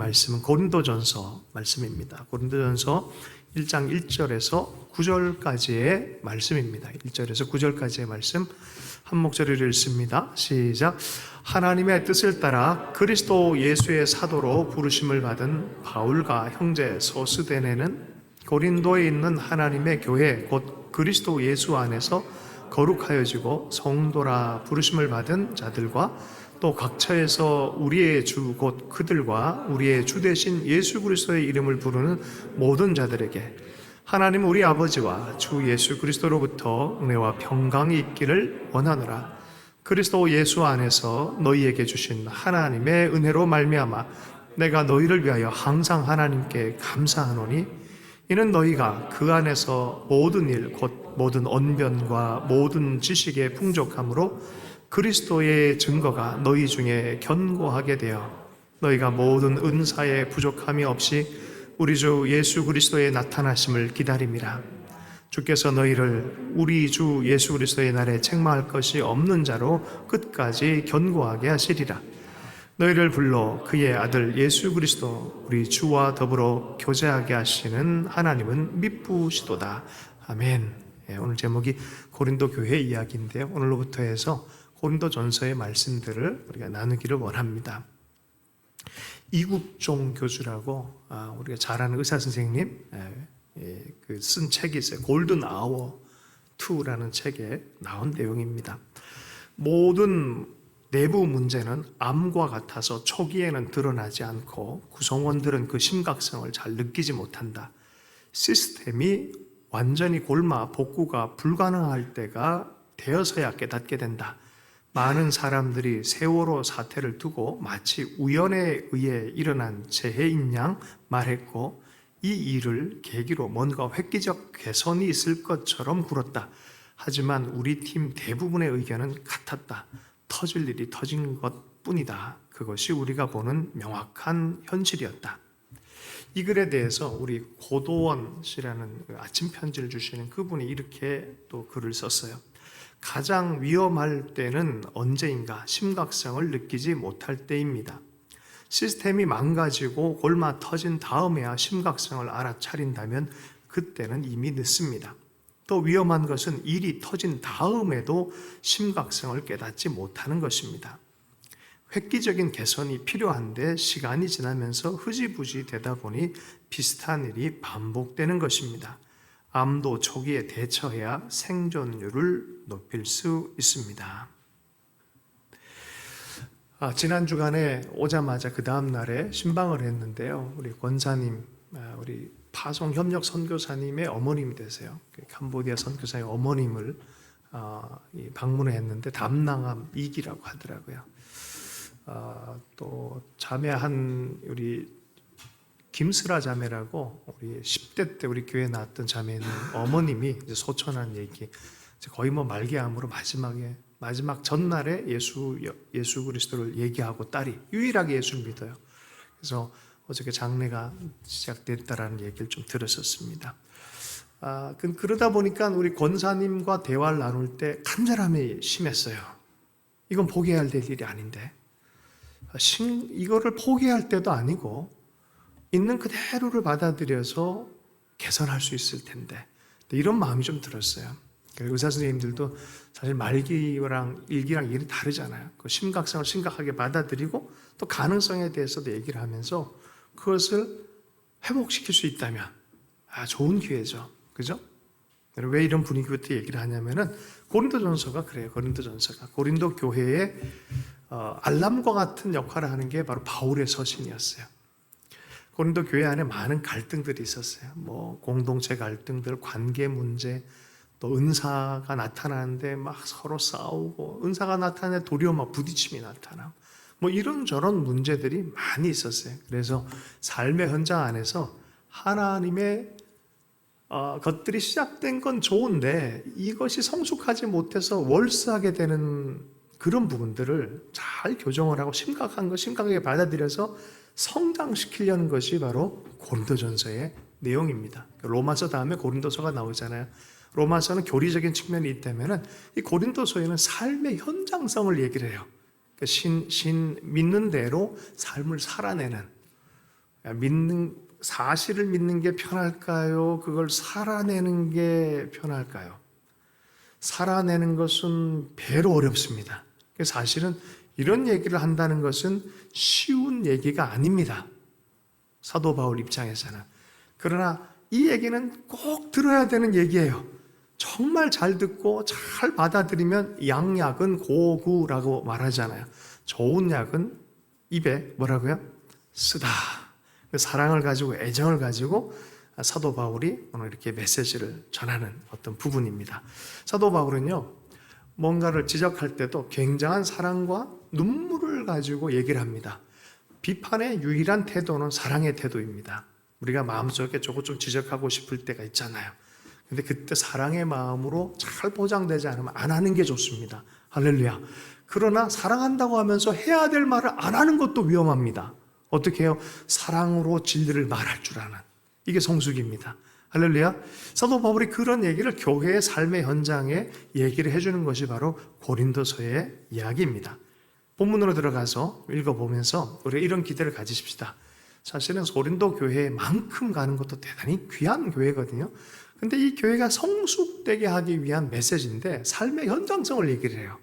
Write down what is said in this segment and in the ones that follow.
말씀은 고린도전서 말씀입니다. 고린도전서 1장 1절에서 9절까지의 말씀입니다. 1절에서 9절까지의 말씀 한 목소리를 읽습니다. 시작. 하나님의 뜻을 따라 그리스도 예수의 사도로 부르심을 받은 바울과 형제 소스데네는 고린도에 있는 하나님의 교회 곧 그리스도 예수 안에서 거룩하여지고 성도라 부르심을 받은 자들과 또 각처에서 우리의 주 곧 그들과 우리의 주 되신 예수 그리스도의 이름을 부르는 모든 자들에게 하나님 우리 아버지와 주 예수 그리스도로부터 은혜와 평강이 있기를 원하노라. 그리스도 예수 안에서 너희에게 주신 하나님의 은혜로 말미암아 내가 너희를 위하여 항상 하나님께 감사하노니 이는 너희가 그 안에서 모든 일 곧 모든 언변과 모든 지식의 풍족함으로 그리스도의 증거가 너희 중에 견고하게 되어 너희가 모든 은사에 부족함이 없이 우리 주 예수 그리스도의 나타나심을 기다림이라. 주께서 너희를 우리 주 예수 그리스도의 날에 책망할 것이 없는 자로 끝까지 견고하게 하시리라. 너희를 불러 그의 아들 예수 그리스도 우리 주와 더불어 교제하게 하시는 하나님은 미쁘시도다. 아멘. 오늘 제목이 고린도 교회 이야기인데요. 오늘로부터 해서 고린도 전서의 말씀들을 우리가 나누기를 원합니다. 이국종 교수라고 우리가 잘 아는 의사 선생님 쓴 책이 있어요. 골든 아워 2라는 책에 나온 내용입니다. 모든 내부 문제는 암과 같아서 초기에는 드러나지 않고 구성원들은 그 심각성을 잘 느끼지 못한다. 시스템이 완전히 골마 복구가 불가능할 때가 되어서야 깨닫게 된다. 많은 사람들이 세월호 사태를 두고 마치 우연에 의해 일어난 재해인 양 말했고 이 일을 계기로 뭔가 획기적 개선이 있을 것처럼 굴었다. 하지만 우리 팀 대부분의 의견은 같았다. 터질 일이 터진 것뿐이다. 그것이 우리가 보는 명확한 현실이었다. 이 글에 대해서 우리 고도원 씨라는 아침 편지를 주시는 그분이 이렇게 또 글을 썼어요. 가장 위험할 때는 언제인가 심각성을 느끼지 못할 때입니다. 시스템이 망가지고 골마 터진 다음에야 심각성을 알아차린다면 그때는 이미 늦습니다. 또 위험한 것은 일이 터진 다음에도 심각성을 깨닫지 못하는 것입니다. 획기적인 개선이 필요한데 시간이 지나면서 흐지부지 되다 보니 비슷한 일이 반복되는 것입니다. 암도 초기에 대처해야 생존율을 높일 수 있습니다. 지난 주간에 오자마자 그 다음 날에 신방을 했는데요. 우리 권사님, 우리 파송협력 선교사님의 어머님이 되세요. 캄보디아 선교사의 어머님을 방문을 했는데 담낭암 2기라고 하더라고요. 또 자매 한 우리 김슬아 자매라고 우리 10대 때 우리 교회에 나왔던 자매는 어머님이 이제 소천한 얘기, 거의 뭐 말기암으로 마지막 전날에 예수 그리스도를 얘기하고 딸이 유일하게 예수를 믿어요. 그래서 어저께 장례가 시작됐다라는 얘기를 좀 들었었습니다. 그러다 보니까 우리 권사님과 대화를 나눌 때 간절함이 심했어요. 이건 포기해야 될 일이 아닌데 이거를 포기할 때도 아니고 있는 그대로를 받아들여서 개선할 수 있을 텐데 이런 마음이 좀 들었어요. 의사 선생님들도 사실 말기랑 일기랑 일이 다르잖아요. 그 심각성을 심각하게 받아들이고 또 가능성에 대해서도 얘기를 하면서 그것을 회복시킬 수 있다면 좋은 기회죠. 그죠? 왜 이런 분위기부터 얘기를 하냐면은 고린도전서가 그래요. 고린도전서가 고린도 교회의 알람과 같은 역할을 하는 게 바로 바울의 서신이었어요. 고린도 교회 안에 많은 갈등들이 있었어요. 뭐 공동체 갈등들, 관계 문제, 또 은사가 나타나는데 막 서로 싸우고 은사가 나타나는데 도리어 막 부딪힘이 나타나고 뭐 이런저런 문제들이 많이 있었어요. 그래서 삶의 현장 안에서 하나님의 것들이 시작된 건 좋은데 이것이 성숙하지 못해서 월스하게 되는 그런 부분들을 잘 교정을 하고 심각한 거 심각하게 받아들여서 성장시키려는 것이 바로 고린도전서의 내용입니다. 로마서 다음에 고린도서가 나오잖아요. 로마서는 교리적인 측면이 있다면 이 고린도서에는 삶의 현장성을 얘기를 해요. 믿는 대로 삶을 살아내는 사실을 믿는 게 편할까요? 그걸 살아내는 게 편할까요? 살아내는 것은 배로 어렵습니다. 사실은 이런 얘기를 한다는 것은 쉬운 얘기가 아닙니다. 사도 바울 입장에서는. 그러나 이 얘기는 꼭 들어야 되는 얘기예요. 정말 잘 듣고 잘 받아들이면 양약은 고구라고 말하잖아요. 좋은 약은 입에 뭐라고요? 쓰다. 사랑을 가지고 애정을 가지고 사도 바울이 오늘 이렇게 메시지를 전하는 어떤 부분입니다. 사도 바울은요, 뭔가를 지적할 때도 굉장한 사랑과 눈물을 가지고 얘기를 합니다. 비판의 유일한 태도는 사랑의 태도입니다. 우리가 마음속에 조금 좀 지적하고 싶을 때가 있잖아요. 근데 그때 사랑의 마음으로 잘 보장되지 않으면 안 하는 게 좋습니다. 할렐루야. 그러나 사랑한다고 하면서 해야 될 말을 안 하는 것도 위험합니다. 어떻게 해요? 사랑으로 진리를 말할 줄 아는. 이게 성숙입니다. 할렐루야. 사도 바울이 그런 얘기를 교회의 삶의 현장에 얘기를 해주는 것이 바로 고린도서의 이야기입니다. 본문으로 들어가서 읽어보면서 우리가 이런 기대를 가지십시다. 사실은 고린도 교회만큼 가는 것도 대단히 귀한 교회거든요. 근데 이 교회가 성숙되게 하기 위한 메시지인데 삶의 현장성을 얘기를 해요.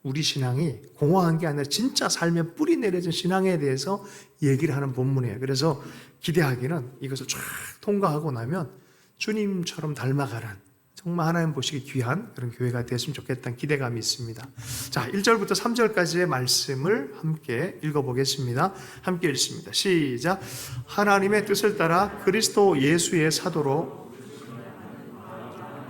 우리 신앙이 공허한 게 아니라 진짜 삶에 뿌리 내려진 신앙에 대해서 얘기를 하는 본문이에요. 그래서 기대하기는 이것을 쫙 통과하고 나면 주님처럼 닮아가는 정말 하나님 보시기 귀한 그런 교회가 됐으면 좋겠다는 기대감이 있습니다. 자, 1절부터 3절까지의 말씀을 함께 읽어보겠습니다. 함께 읽습니다. 시작. 하나님의 뜻을 따라 그리스도 예수의 사도로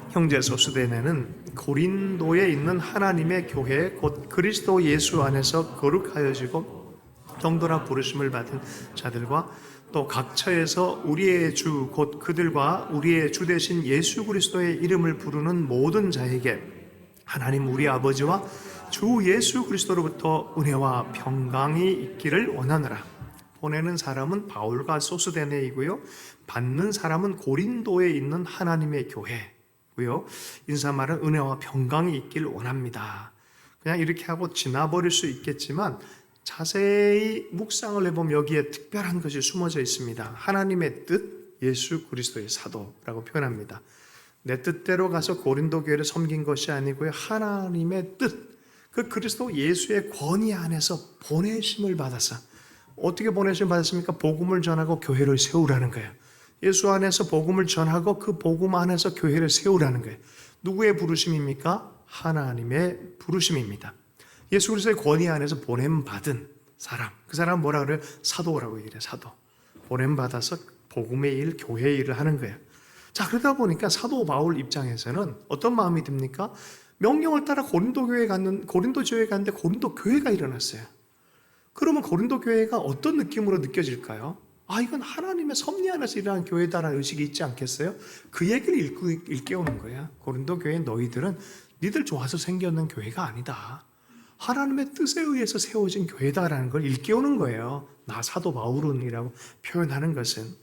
형제 소수대네는 고린도에 있는 하나님의 교회 곧 그리스도 예수 안에서 거룩하여지고 정도나 부르심을 받은 자들과 또 각 처에서 우리의 주 곧 그들과 우리의 주 되신 예수 그리스도의 이름을 부르는 모든 자에게 하나님 우리 아버지와 주 예수 그리스도로부터 은혜와 평강이 있기를 원하노라. 보내는 사람은 바울과 소스데네이고요, 받는 사람은 고린도에 있는 하나님의 교회고요. 인사말은 은혜와 평강이 있길 원합니다. 그냥 이렇게 하고 지나버릴 수 있겠지만 자세히 묵상을 해보면 여기에 특별한 것이 숨어져 있습니다. 하나님의 뜻, 예수 그리스도의 사도라고 표현합니다. 내 뜻대로 가서 고린도 교회를 섬긴 것이 아니고요, 하나님의 뜻, 그 그리스도 예수의 권위 안에서 보내심을 받아서, 어떻게 보내심을 받았습니까? 복음을 전하고 교회를 세우라는 거예요. 예수 안에서 복음을 전하고 그 복음 안에서 교회를 세우라는 거예요. 누구의 부르심입니까? 하나님의 부르심입니다. 예수 그리스도의 권위 안에서 보냄받은 사람, 그 사람은 뭐라 그래요? 사도라고 얘기해요. 사도. 보냄받아서 복음의 일, 교회의 일을 하는 거예요. 자, 그러다 보니까 사도 바울 입장에서는 어떤 마음이 듭니까? 명령을 따라 고린도 교회에 갔는데 고린도 교회가 일어났어요. 그러면 고린도 교회가 어떤 느낌으로 느껴질까요? 아, 이건 하나님의 섭리 안에서 일어난 교회다라는 의식이 있지 않겠어요? 그 얘기를 일깨우는 거야. 고린도 교회 너희들은 니들 좋아서 생겼는 교회가 아니다. 하나님의 뜻에 의해서 세워진 교회다라는 걸 일깨우는 거예요. 나 사도 바울은이라고 표현하는 것은.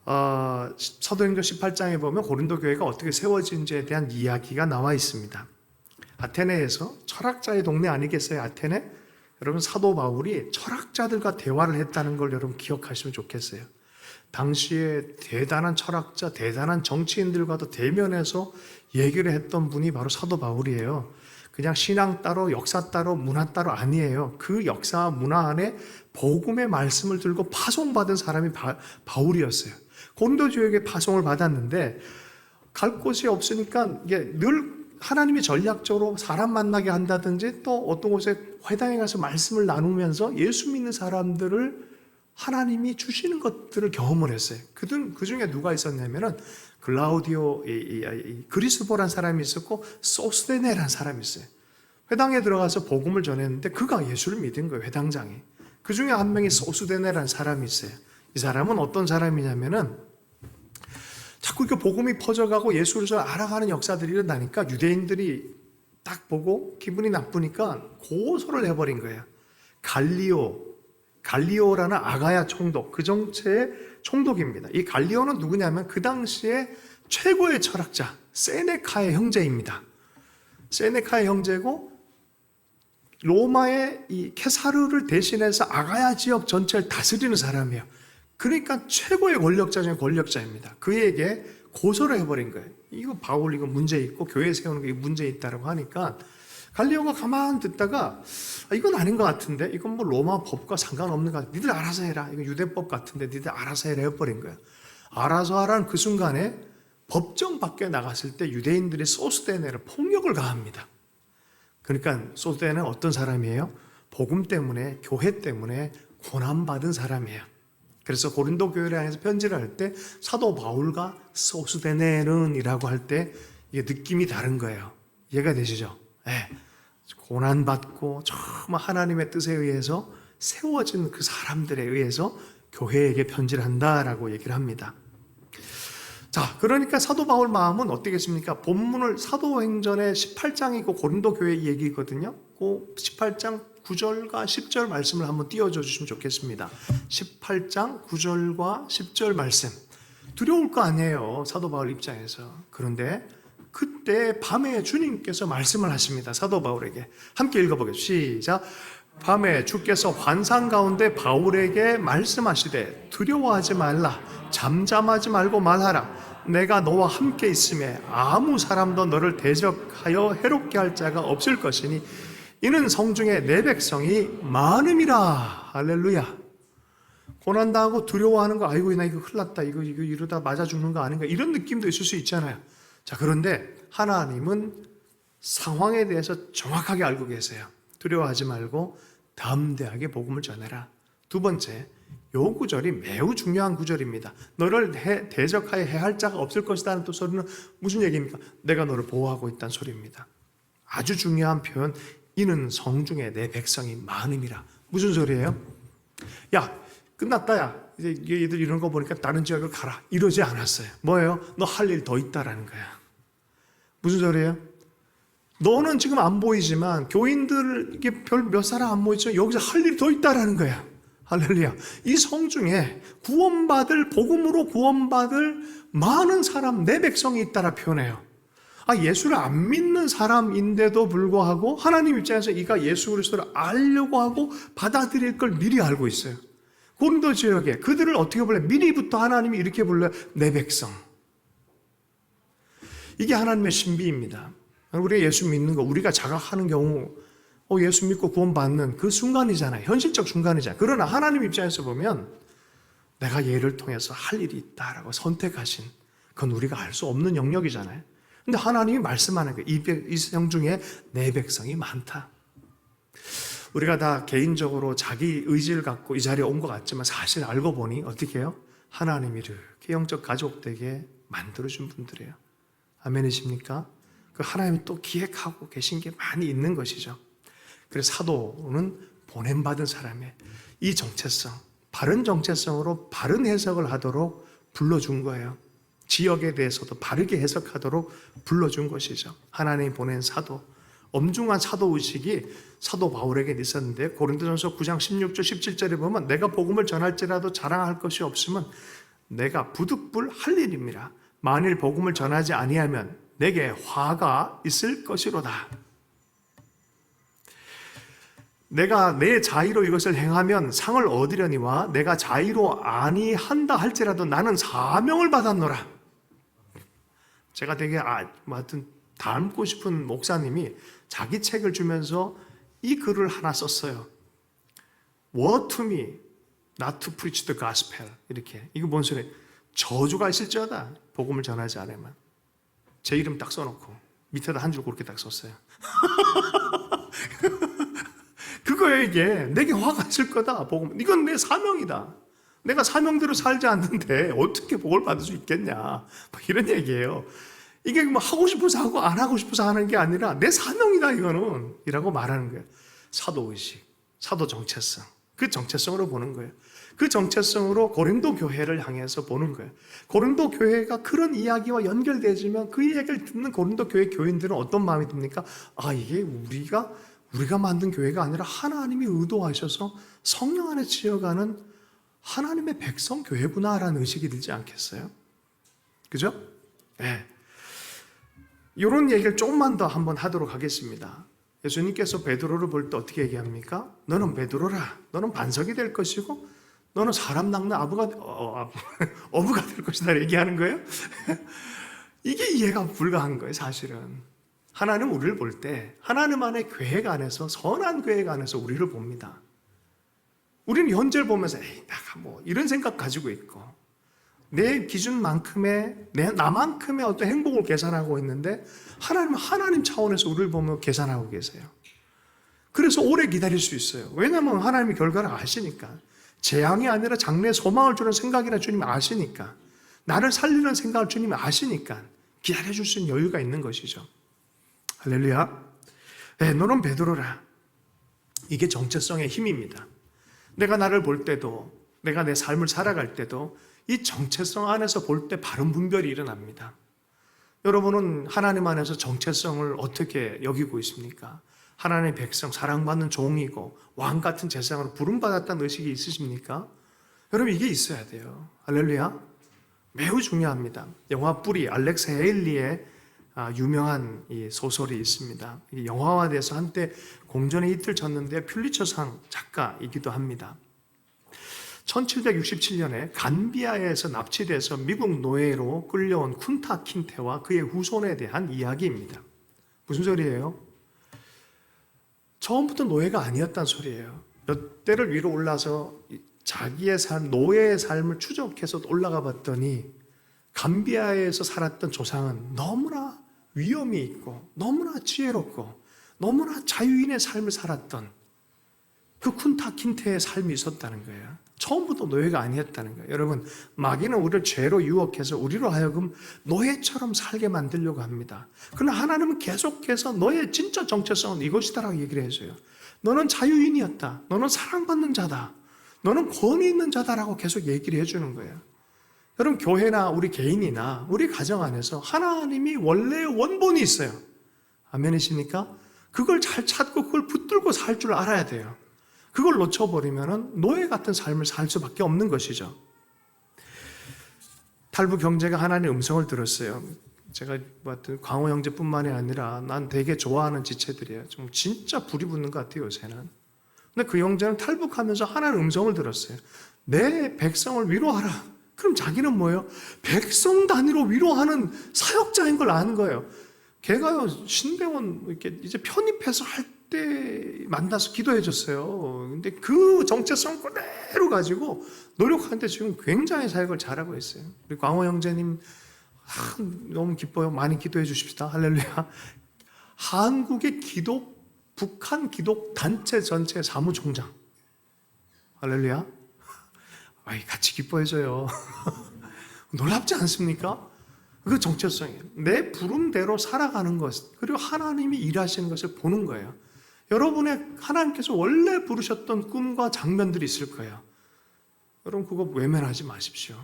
사도행전 18장에 보면 고린도 교회가 어떻게 세워진지에 대한 이야기가 나와 있습니다. 아테네에서 철학자의 동네 아니겠어요? 아테네? 여러분, 사도 바울이 철학자들과 대화를 했다는 걸 여러분 기억하시면 좋겠어요. 당시에 대단한 철학자, 대단한 정치인들과도 대면해서 얘기를 했던 분이 바로 사도 바울이에요. 그냥 신앙 따로, 역사 따로, 문화 따로 아니에요. 그 역사와 문화 안에 복음의 말씀을 들고 파송받은 사람이 바울이었어요. 고린도 교회에 파송을 받았는데 갈 곳이 없으니까 이게 늘 하나님이 전략적으로 사람 만나게 한다든지 또 어떤 곳에 회당에 가서 말씀을 나누면서 예수 믿는 사람들을 하나님이 주시는 것들을 경험을 했어요. 그 중에 누가 있었냐면은 글라우디오 그리스보란 사람이 있었고 소스데네라는 사람이 있어요. 회당에 들어가서 복음을 전했는데 그가 예수를 믿은 거예요. 회당장이. 그 중에 한 명이 소스데네라는 사람이 있어요. 이 사람은 어떤 사람이냐면은 자꾸 이렇게 복음이 퍼져가고 예수를 알아가는 역사들이 일어나니까 유대인들이 딱 보고 기분이 나쁘니까 고소를 해버린 거예요. 갈리오라는 아가야 총독, 그 정체의 총독입니다. 이 갈리오는 누구냐면 그 당시에 최고의 철학자 세네카의 형제입니다. 세네카의 형제고 로마의 이 케사르를 대신해서 아가야 지역 전체를 다스리는 사람이에요. 그러니까 최고의 권력자 중에 권력자입니다. 그에게 고소를 해버린 거예요. 이거 바울 이거 문제 있고 교회 세우는 게 문제 있다라고 하니까 갈리오가 가만 듣다가 이건 아닌 것 같은데, 이건 뭐 로마 법과 상관없는 것 같아. 니들 알아서 해라. 이거 유대법 같은데 니들 알아서 해라 해버린 거예요. 알아서 하라는 그 순간에 법정 밖에 나갔을 때 유대인들이 소스데네를 폭력을 가합니다. 그러니까 소스데네는 어떤 사람이에요? 복음 때문에, 교회 때문에 고난받은 사람이에요. 그래서 고린도 교회를 향해서 편지를 할 때 사도 바울과 소스데네는 이라고 할 때 이게 느낌이 다른 거예요. 이해가 되시죠? 네. 고난받고 정말 하나님의 뜻에 의해서 세워진 그 사람들에 의해서 교회에게 편지를 한다라고 얘기를 합니다. 자, 그러니까 사도 바울 마음은 어떻겠습니까? 본문을 사도행전의 18장이고 고린도 교회 얘기거든요. 그 18장 9절과 10절 말씀을 한번 띄워줘 주시면 좋겠습니다. 18장 9절과 10절 말씀. 두려울 거 아니에요, 사도 바울 입장에서. 그런데 그때 밤에 주님께서 말씀을 하십니다. 사도 바울에게. 함께 읽어보겠습니다. 시작. 밤에 주께서 환상 가운데 바울에게 말씀하시되 두려워하지 말라. 잠잠하지 말고 말하라. 내가 너와 함께 있음에 아무 사람도 너를 대적하여 해롭게 할 자가 없을 것이니 이는 성중에 내 백성이 많음이라. 할렐루야. 고난당하고 두려워하는 거, 아이고 나 이거 큰일 났다, 이거 이러다 맞아 죽는 거 아닌가, 이런 느낌도 있을 수 있잖아요. 자, 그런데 하나님은 상황에 대해서 정확하게 알고 계세요. 두려워하지 말고 담대하게 복음을 전해라. 두 번째, 요 구절이 매우 중요한 구절입니다. 너를 대적하여 해할 자가 없을 것이라는 또 소리는 무슨 얘기입니까? 내가 너를 보호하고 있다는 소리입니다. 아주 중요한 표현, 이는 성중에 내 백성이 많음이라. 무슨 소리예요? 야, 끝났다, 야. 이제 얘들 이런 거 보니까 다른 지역으로 가라. 이러지 않았어요. 뭐예요? 너 할 일 더 있다라는 거야. 무슨 소리예요? 너는 지금 안 보이지만 교인들 이게 별 몇 사람 안 보이지만 여기서 할 일이 더 있다라는 거야. 할렐루야. 이 성중에 구원받을, 복음으로 구원받을 많은 사람, 내 백성이 있다라 표현해요. 예수를 안 믿는 사람인데도 불구하고 하나님 입장에서 이가 예수 그리스도를 알려고 하고 받아들일 걸 미리 알고 있어요. 고린도 지역에 그들을 어떻게 불러요? 미리부터 하나님이 이렇게 불러요. 내 백성. 이게 하나님의 신비입니다. 우리가 예수 믿는 거, 우리가 자각하는 경우 예수 믿고 구원받는 그 순간이잖아요. 현실적 순간이잖아요. 그러나 하나님 입장에서 보면 내가 얘를 통해서 할 일이 있다라고 선택하신, 그건 우리가 알 수 없는 영역이잖아요. 근데 하나님이 말씀하는 거예요. 이 성중에 내 백성이 많다. 우리가 다 개인적으로 자기 의지를 갖고 이 자리에 온 것 같지만 사실 알고 보니 어떻게 해요? 하나님이 이렇게 영적 가족되게 만들어준 분들이에요. 아멘이십니까? 그 하나님이 또 기획하고 계신 게 많이 있는 것이죠. 그래서 사도는 보냄받은 사람의 이 정체성, 바른 정체성으로 바른 해석을 하도록 불러준 거예요. 지역에 대해서도 바르게 해석하도록 불러준 것이죠. 하나님이 보낸 사도, 엄중한 사도의식이 사도 바울에게 있었는데 고린도전서 9장 16절 17절에 보면 내가 복음을 전할지라도 자랑할 것이 없으면 내가 부득불 할 일입니다. 만일 복음을 전하지 아니하면 내게 화가 있을 것이로다. 내가 내 자의로 이것을 행하면 상을 얻으려니와 내가 자의로 아니한다 할지라도 나는 사명을 받았노라. 제가 되게 하여튼 닮고 싶은 목사님이 자기 책을 주면서 이 글을 하나 썼어요. Woe to me not to preach the gospel. 이렇게. 이거 뭔 소리예요? 저주가 있을지어다 복음을 전하지 않으면. 제 이름 딱 써놓고 밑에다 한 줄 그렇게 딱 썼어요. 그거예요. 이게 내게 화가 있을 거다. 복음. 이건 내 사명이다. 내가 사명대로 살지 않는데 어떻게 복을 받을 수 있겠냐, 뭐 이런 얘기예요. 이게 뭐 하고 싶어서 하고 안 하고 싶어서 하는 게 아니라 내 사명이다 이거는 이라고 말하는 거예요. 사도의식, 사도 정체성, 그 정체성으로 보는 거예요. 그 정체성으로 고린도 교회를 향해서 보는 거예요. 고린도 교회가 그런 이야기와 연결되지만 그 이야기를 듣는 고린도 교회 교인들은 어떤 마음이 듭니까? 이게 우리가 만든 교회가 아니라 하나님이 의도하셔서 성령 안에 지어가는 하나님의 백성 교회구나라는 의식이 들지 않겠어요? 그죠? 네. 이런 얘기를 조금만 더 한번 하도록 하겠습니다. 예수님께서 베드로를 볼 때 어떻게 얘기합니까? 너는 베드로라. 너는 반석이 될 것이고 너는 사람 낚는 어부가 될 것이다 얘기하는 거예요. 이게 이해가 불가한 거예요, 사실은. 하나님 우리를 볼 때 하나님 안의 계획 안에서, 선한 계획 안에서 우리를 봅니다. 우리는 현재를 보면서 에이, 내가 뭐 이런 생각 가지고 있고 내 기준만큼의 나만큼의 어떤 행복을 계산하고 있는데 하나님은 하나님 차원에서 우리를 보며 계산하고 계세요. 그래서 오래 기다릴 수 있어요. 왜냐하면 하나님이 결과를 아시니까. 재앙이 아니라 장래에 소망을 주는 생각이라 주님이 아시니까. 나를 살리는 생각을 주님이 아시니까 기다려줄 수 있는 여유가 있는 것이죠. 할렐루야. 네, 너는 베드로라. 이게 정체성의 힘입니다. 내가 나를 볼 때도, 내가 내 삶을 살아갈 때도 이 정체성 안에서 볼 때 바른 분별이 일어납니다. 여러분은 하나님 안에서 정체성을 어떻게 여기고 있습니까? 하나님의 백성, 사랑받는 종이고 왕 같은 제사장으로 부름받았다는 의식이 있으십니까? 여러분 이게 있어야 돼요. 할렐루야. 매우 중요합니다. 영화 뿌리, 알렉스 헤일리의 유명한 이 소설이 있습니다. 영화화돼서 한때 공전에 이틀 쳤는데 퓰리처상 작가이기도 합니다. 1767년에 감비아에서 납치돼서 미국 노예로 끌려온 쿤타 킨테와 그의 후손에 대한 이야기입니다. 무슨 소리예요? 처음부터 노예가 아니었단 소리예요. 몇 대를 위로 올라서 자기의 삶, 노예의 삶을 추적해서 올라가 봤더니 감비아에서 살았던 조상은 너무나 위엄이 있고 너무나 지혜롭고 너무나 자유인의 삶을 살았던 그 쿤타 킨테의 삶이 있었다는 거예요. 처음부터 노예가 아니었다는 거예요. 여러분, 마귀는 우리를 죄로 유혹해서 우리로 하여금 노예처럼 살게 만들려고 합니다. 그러나 하나님은 계속해서 너의 진짜 정체성은 이것이다라고 얘기를 해줘요. 너는 자유인이었다. 너는 사랑받는 자다. 너는 권위 있는 자다라고 계속 얘기를 해주는 거예요. 여러분, 교회나 우리 개인이나 우리 가정 안에서 하나님이 원래의 원본이 있어요. 아멘이십니까? 그걸 잘 찾고 그걸 붙들고 살 줄 알아야 돼요. 그걸 놓쳐버리면 노예 같은 삶을 살 수밖에 없는 것이죠. 탈북 형제가 하나님의 음성을 들었어요. 제가 봤던 광호 형제뿐만이 아니라 난 되게 좋아하는 지체들이에요. 좀 진짜 불이 붙는 것 같아요, 요새는. 근데 그 형제는 탈북하면서 하나님의 음성을 들었어요. 내 백성을 위로하라. 그럼 자기는 뭐예요? 백성 단위로 위로하는 사역자인 걸 아는 거예요. 걔가요, 신대원 이렇게 이제 편입해서 할 때 만나서 기도해 줬어요. 근데 그 정체성 그대로 가지고 노력하는데 지금 굉장히 사역을 잘하고 있어요. 우리 광호 형제님, 너무 기뻐요. 많이 기도해 주십시다. 할렐루야. 한국의 북한 기독 단체 전체 사무총장. 할렐루야. 같이 기뻐해줘요. 놀랍지 않습니까? 그 정체성이에요. 내 부름대로 살아가는 것, 그리고 하나님이 일하시는 것을 보는 거예요. 여러분의 하나님께서 원래 부르셨던 꿈과 장면들이 있을 거예요. 여러분 그거 외면하지 마십시오.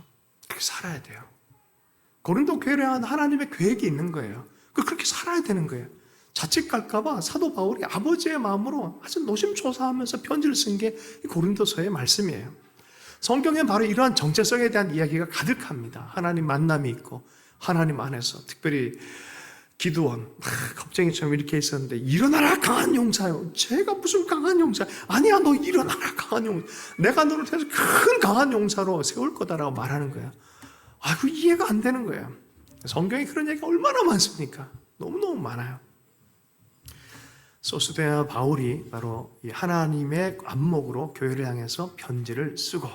그렇게 살아야 돼요. 고린도 교회에 대한 하나님의 계획이 있는 거예요. 그렇게 살아야 되는 거예요. 자칫 갈까봐 사도 바울이 아버지의 마음으로 아주 노심초사하면서 편지를 쓴 게 고린도서의 말씀이에요. 성경에 바로 이러한 정체성에 대한 이야기가 가득합니다. 하나님 만남이 있고 하나님 안에서 특별히 기드온 겁쟁이처럼 이렇게 있었는데 일어나라 강한 용사요. 제가 무슨 강한 용사? 아니야, 너 일어나라 강한 용사. 내가 너를 통해서 큰 강한 용사로 세울 거다라고 말하는 거야. 그 이해가 안 되는 거예요. 성경에 그런 얘기가 얼마나 많습니까? 너무너무 많아요. 소스데나 바울이 바로 이 하나님의 안목으로 교회를 향해서 편지를 쓰고,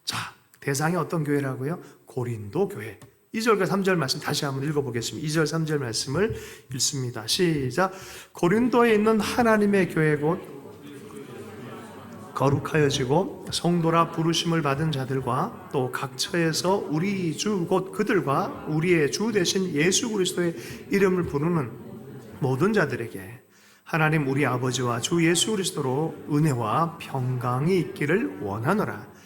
자, 대상이 어떤 교회라고요? 고린도 교회. 2절과 3절 말씀 다시 한번 읽어보겠습니다. 2절 3절 말씀을 읽습니다. 시작. 고린도에 있는 하나님의 교회 곧 거룩하여지고 성도라 부르심을 받은 자들과 또 각처에서 우리 주 곧 그들과 우리의 주 되신 예수 그리스도의 이름을 부르는 모든 자들에게 하나님 우리 아버지와 주 예수 그리스도로 은혜와 평강이 있기를 원하노라.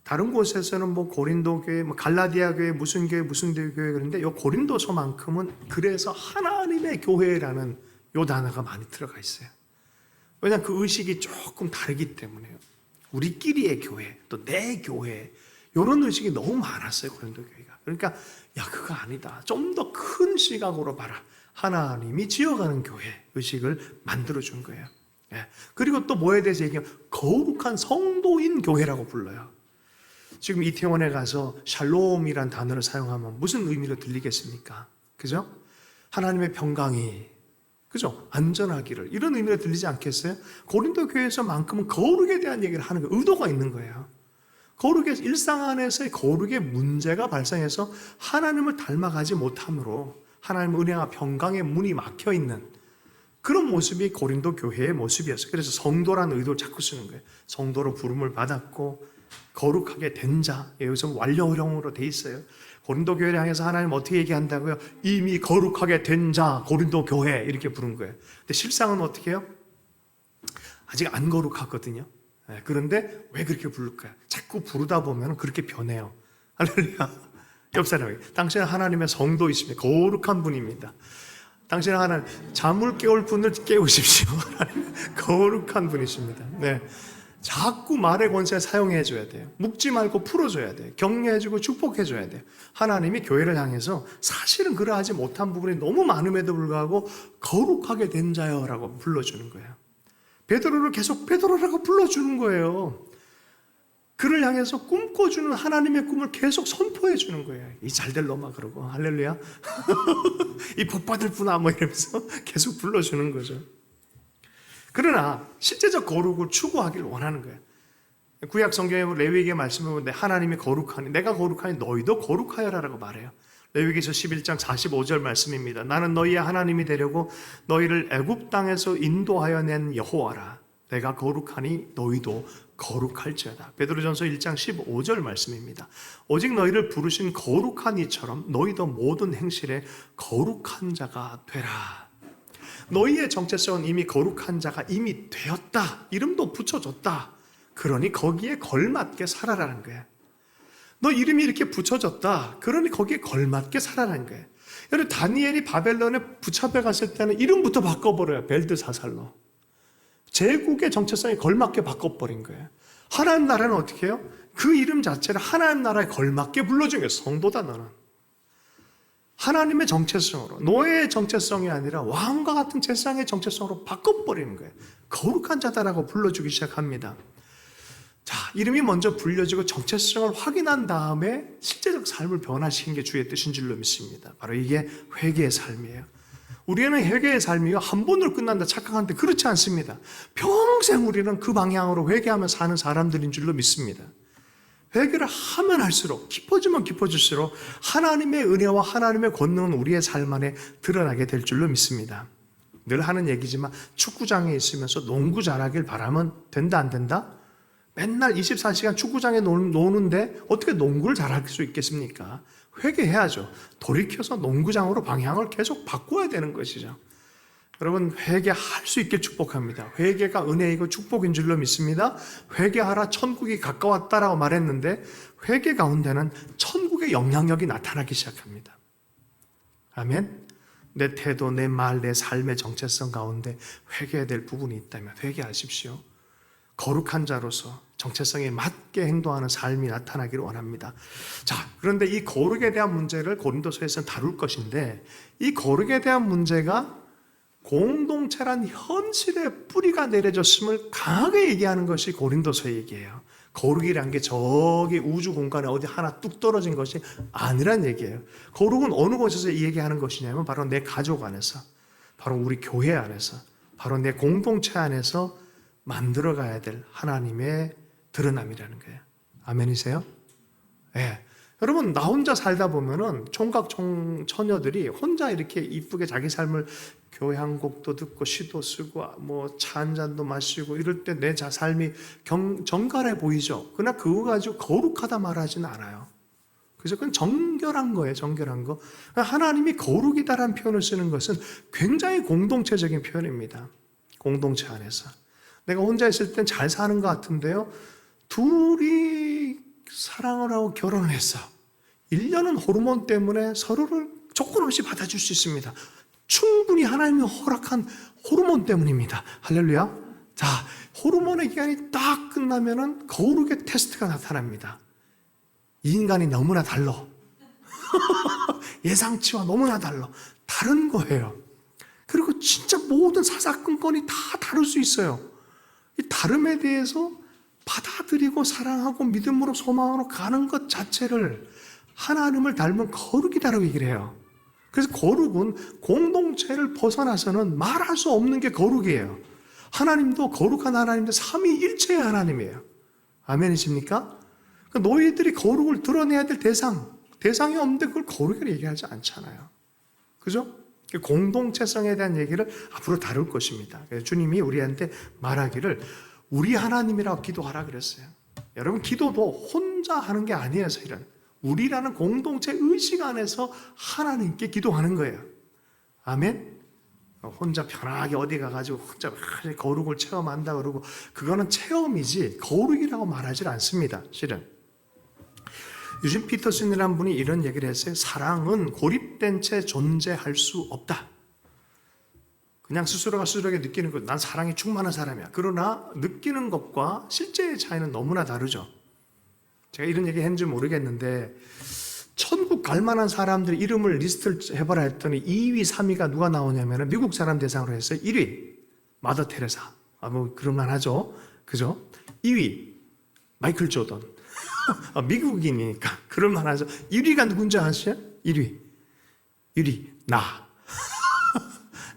다른 곳에서는 고린도 교회, 갈라디아 교회, 무슨 교회, 무슨 교회 그런데 이 고린도서만큼은 그래서 하나님의 교회라는 이 단어가 많이 들어가 있어요. 왜냐하면 그 의식이 조금 다르기 때문에요. 우리끼리의 교회, 또 내 교회, 이런 의식이 너무 많았어요, 고린도 교회가. 그러니까, 그거 아니다. 좀 더 큰 시각으로 봐라. 하나님이 지어가는 교회 의식을 만들어준 거예요. 그리고 또 뭐에 대해서 얘기하면 거룩한 성도인 교회라고 불러요. 지금 이태원에 가서 샬롬이란 단어를 사용하면 무슨 의미로 들리겠습니까? 그죠? 하나님의 평강이, 그죠? 안전하기를, 이런 의미로 들리지 않겠어요? 고린도 교회에서만큼은 거룩에 대한 얘기를 하는 거, 의도가 있는 거예요. 거룩의 일상 안에서의 거룩의 문제가 발생해서 하나님을 닮아가지 못함으로 하나님의 은혜와 평강의 문이 막혀 있는 그런 모습이 고린도 교회의 모습이었어요. 그래서 성도라는 의도를 자꾸 쓰는 거예요. 성도로 부름을 받았고 거룩하게 된 자, 여기서 완료형으로 돼 있어요. 고린도 교회를 향해서 하나님 어떻게 얘기한다고요? 이미 거룩하게 된 자, 고린도 교회, 이렇게 부른 거예요. 근데 실상은 어떻게 해요? 아직 안 거룩하거든요. 그런데 왜 그렇게 부를까요? 자꾸 부르다 보면 그렇게 변해요. 할렐루야. 옆 사람에게, 당신은 하나님의 성도이십니다. 거룩한 분입니다. 당신은 하나님, 잠을 깨울 분을 깨우십시오. 거룩한 분이십니다. 네. 자꾸 말의 권세 사용해줘야 돼요. 묵지 말고 풀어줘야 돼요. 격려해주고 축복해줘야 돼요. 하나님이 교회를 향해서 사실은 그러하지 못한 부분이 너무 많음에도 불구하고 거룩하게 된 자여라고 불러주는 거예요. 베드로를 계속 베드로라고 불러주는 거예요. 그를 향해서 꿈꿔주는 하나님의 꿈을 계속 선포해주는 거예요. 이 잘될 놈아 그러고 할렐루야. 이 복받을 분아 뭐 이러면서 계속 불러주는 거죠. 그러나 실제적 거룩을 추구하기를 원하는 거예요. 구약 성경에 레위기의 말씀을 보는데 하나님이 거룩하니 내가 거룩하니 너희도 거룩하여라라고 말해요. 레위기서 11장 45절 말씀입니다. 나는 너희의 하나님이 되려고 너희를 애굽 땅에서 인도하여 낸 여호와라. 내가 거룩하니 너희도 거룩할지어다. 베드로전서 1장 15절 말씀입니다. 오직 너희를 부르신 거룩한 이처럼 너희도 모든 행실에 거룩한 자가 되라. 너희의 정체성은 이미 거룩한 자가 이미 되었다. 이름도 붙여줬다. 그러니 거기에 걸맞게 살아라는 거예요. 너 이름이 이렇게 붙여졌다. 그러니 거기에 걸맞게 살아라는 거예요. 여러분, 다니엘이 바벨론에 붙잡혀 갔을 때는 이름부터 바꿔버려요. 벨드사살로. 제국의 정체성에 걸맞게 바꿔버린 거예요. 하나님 나라는 어떻게 해요? 그 이름 자체를 하나님 나라에 걸맞게 불러준 거예요. 성도다 너는. 하나님의 정체성으로, 노예의 정체성이 아니라 왕과 같은 제사장의 정체성으로 바꿔버리는 거예요. 거룩한 자다라고 불러주기 시작합니다. 자, 이름이 먼저 불려지고 정체성을 확인한 다음에 실제적 삶을 변화시킨 게 주의 뜻인 줄로 믿습니다. 바로 이게 회개의 삶이에요. 우리는 회개의 삶이요, 한 번으로 끝난다 착각하는데 그렇지 않습니다. 평생 우리는 그 방향으로 회개하며 사는 사람들인 줄로 믿습니다. 회개를 하면 할수록, 깊어지면 깊어질수록 하나님의 은혜와 하나님의 권능은 우리의 삶 안에 드러나게 될 줄로 믿습니다. 늘 하는 얘기지만 축구장에 있으면서 농구 잘하길 바라면 된다 안 된다? 맨날 24시간 축구장에 노는데 어떻게 농구를 잘할 수 있겠습니까? 회개해야죠. 돌이켜서 농구장으로 방향을 계속 바꿔야 되는 것이죠. 여러분, 회개할 수 있길 축복합니다. 회개가 은혜이고 축복인 줄로 믿습니다. 회개하라 천국이 가까웠다라고 말했는데 회개 가운데는 천국의 영향력이 나타나기 시작합니다. 아멘. 내 태도, 내 말, 내 삶의 정체성 가운데 회개해야 될 부분이 있다면 회개하십시오. 거룩한 자로서 정체성에 맞게 행동하는 삶이 나타나기를 원합니다. 자, 그런데 이 거룩에 대한 문제를 고린도서에서는 다룰 것인데 이 거룩에 대한 문제가 공동체란 현실의 뿌리가 내려졌음을 강하게 얘기하는 것이 고린도서 얘기예요. 거룩이란 게 저기 우주 공간에 어디 하나 뚝 떨어진 것이 아니란 얘기예요. 거룩은 어느 곳에서 얘기하는 것이냐면 바로 내 가족 안에서, 바로 우리 교회 안에서, 바로 내 공동체 안에서 만들어가야 될 하나님의 드러남이라는 거예요. 아멘이세요? 네. 여러분, 나 혼자 살다 보면은 총각 처녀들이 혼자 이렇게 이쁘게 자기 삶을 교회 한 곡도 듣고 시도 쓰고 뭐 차 한 잔도 마시고 이럴 때 내 삶이 정갈해 보이죠. 그러나 그거 가지고 거룩하다 말하지는 않아요. 그래서 그건 정결한 거예요. 정결한 거. 하나님이 거룩이다라는 표현을 쓰는 것은 굉장히 공동체적인 표현입니다. 공동체 안에서. 내가 혼자 있을 땐 잘 사는 것 같은데요. 둘이 사랑을 하고 결혼을 했어. 1년은 호르몬 때문에 서로를 조건 없이 받아줄 수 있습니다. 충분히 하나님이 허락한 호르몬 때문입니다. 할렐루야. 자, 호르몬의 기간이 딱 끝나면은 거룩의 테스트가 나타납니다. 이 인간이 너무나 달라. 예상치와 너무나 달라. 다른 거예요. 그리고 진짜 모든 사사건건이 다 다를 수 있어요. 이 다름에 대해서 받아들이고 사랑하고 믿음으로 소망으로 가는 것 자체를 하나님을 닮은 거룩이다라고 얘기를 해요. 그래서 거룩은 공동체를 벗어나서는 말할 수 없는 게 거룩이에요. 하나님도 거룩한 하나님인데 삼위일체의 하나님이에요. 아멘이십니까? 그러니까 너희들이 거룩을 드러내야 될 대상이 없는데 그걸 거룩이라고 얘기하지 않잖아요. 그죠? 공동체성에 대한 얘기를 앞으로 다룰 것입니다. 주님이 우리한테 말하기를 우리 하나님이라고 기도하라 그랬어요. 여러분, 기도도 혼자 하는 게 아니에요. 사실은 우리라는 공동체 의식 안에서 하나님께 기도하는 거예요. 아멘. 혼자 편하게 어디 가가지고 혼자 거룩을 체험한다 그러고 그거는 체험이지 거룩이라고 말하지 않습니다. 실은 유진 피터슨이라는 분이 이런 얘기를 했어요. 사랑은 고립된 채 존재할 수 없다. 그냥 스스로가 스스로에게 느끼는 것, 난 사랑이 충만한 사람이야. 그러나 느끼는 것과 실제의 차이는 너무나 다르죠. 제가 이런 얘기 했는지 모르겠는데 천국 갈 만한 사람들 이름을 리스트를 해봐라 했더니 2위, 3위가 누가 나오냐면 미국 사람 대상으로 했어요. 1위 마더 테레사. 뭐 그럴만 하죠. 그죠? 2위 마이클 조던. 미국인이니까 그럴만 하죠. 1위가 누군지 아시죠? 1위 나.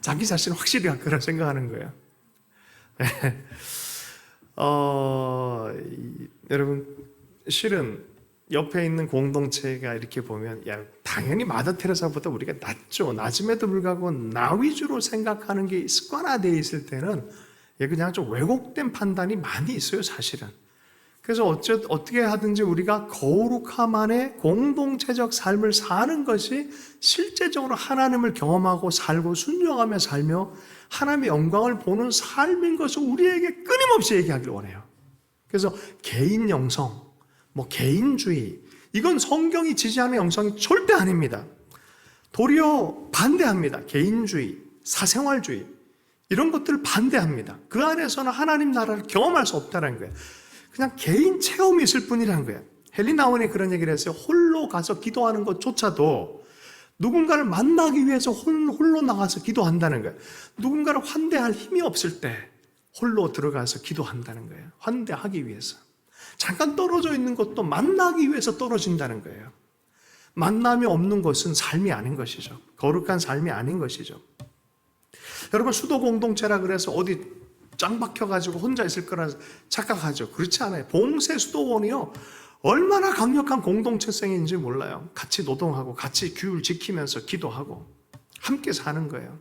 자기 자신을 확실히 할 거라고 생각하는 거예요. 여러분, 실은 옆에 있는 공동체가 이렇게 보면 야, 당연히 마더 테레사보다 우리가 낫죠. 낮음에도 불구하고 나 위주로 생각하는 게 습관화되어 있을 때는 그냥 좀 왜곡된 판단이 많이 있어요, 사실은. 그래서 어떻게 하든지 우리가 거룩함 안에 공동체적 삶을 사는 것이 실제적으로 하나님을 경험하고 살고 순종하며 살며 하나님의 영광을 보는 삶인 것을 우리에게 끊임없이 얘기하기를 원해요. 그래서 개인 영성, 개인주의, 이건 성경이 지지하는 영성이 절대 아닙니다. 도리어 반대합니다. 개인주의, 사생활주의, 이런 것들을 반대합니다. 그 안에서는 하나님 나라를 경험할 수 없다는 거예요. 그냥 개인 체험이 있을 뿐이라는 거예요. 헨리 나운이 그런 얘기를 했어요. 홀로 가서 기도하는 것조차도 누군가를 만나기 위해서 홀로 나가서 기도한다는 거예요. 누군가를 환대할 힘이 없을 때 홀로 들어가서 기도한다는 거예요. 환대하기 위해서. 잠깐 떨어져 있는 것도 만나기 위해서 떨어진다는 거예요. 만남이 없는 것은 삶이 아닌 것이죠. 거룩한 삶이 아닌 것이죠. 여러분, 수도 공동체라 그래서 어디 짱 박혀가지고 혼자 있을 거라 착각하죠. 그렇지 않아요. 봉쇄 수도원이요, 얼마나 강력한 공동체성인지 몰라요. 같이 노동하고 같이 규율 지키면서 기도하고 함께 사는 거예요.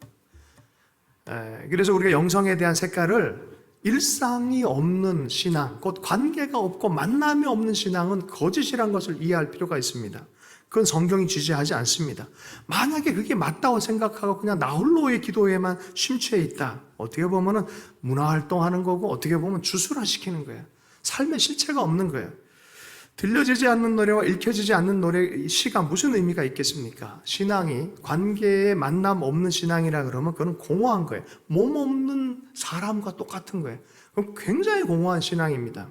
그래서 우리가 영성에 대한 색깔을 일상이 없는 신앙, 곧 관계가 없고 만남이 없는 신앙은 거짓이란 것을 이해할 필요가 있습니다. 그건 성경이 지지하지 않습니다. 만약에 그게 맞다고 생각하고 그냥 나 홀로의 기도에만 심취해 있다, 어떻게 보면 문화활동하는 거고 어떻게 보면 주술화시키는 거예요. 삶의 실체가 없는 거예요. 들려지지 않는 노래와 읽혀지지 않는 노래, 시가 무슨 의미가 있겠습니까? 신앙이 관계에 만남 없는 신앙이라 그러면 그건 공허한 거예요. 몸 없는 사람과 똑같은 거예요. 그건 굉장히 공허한 신앙입니다.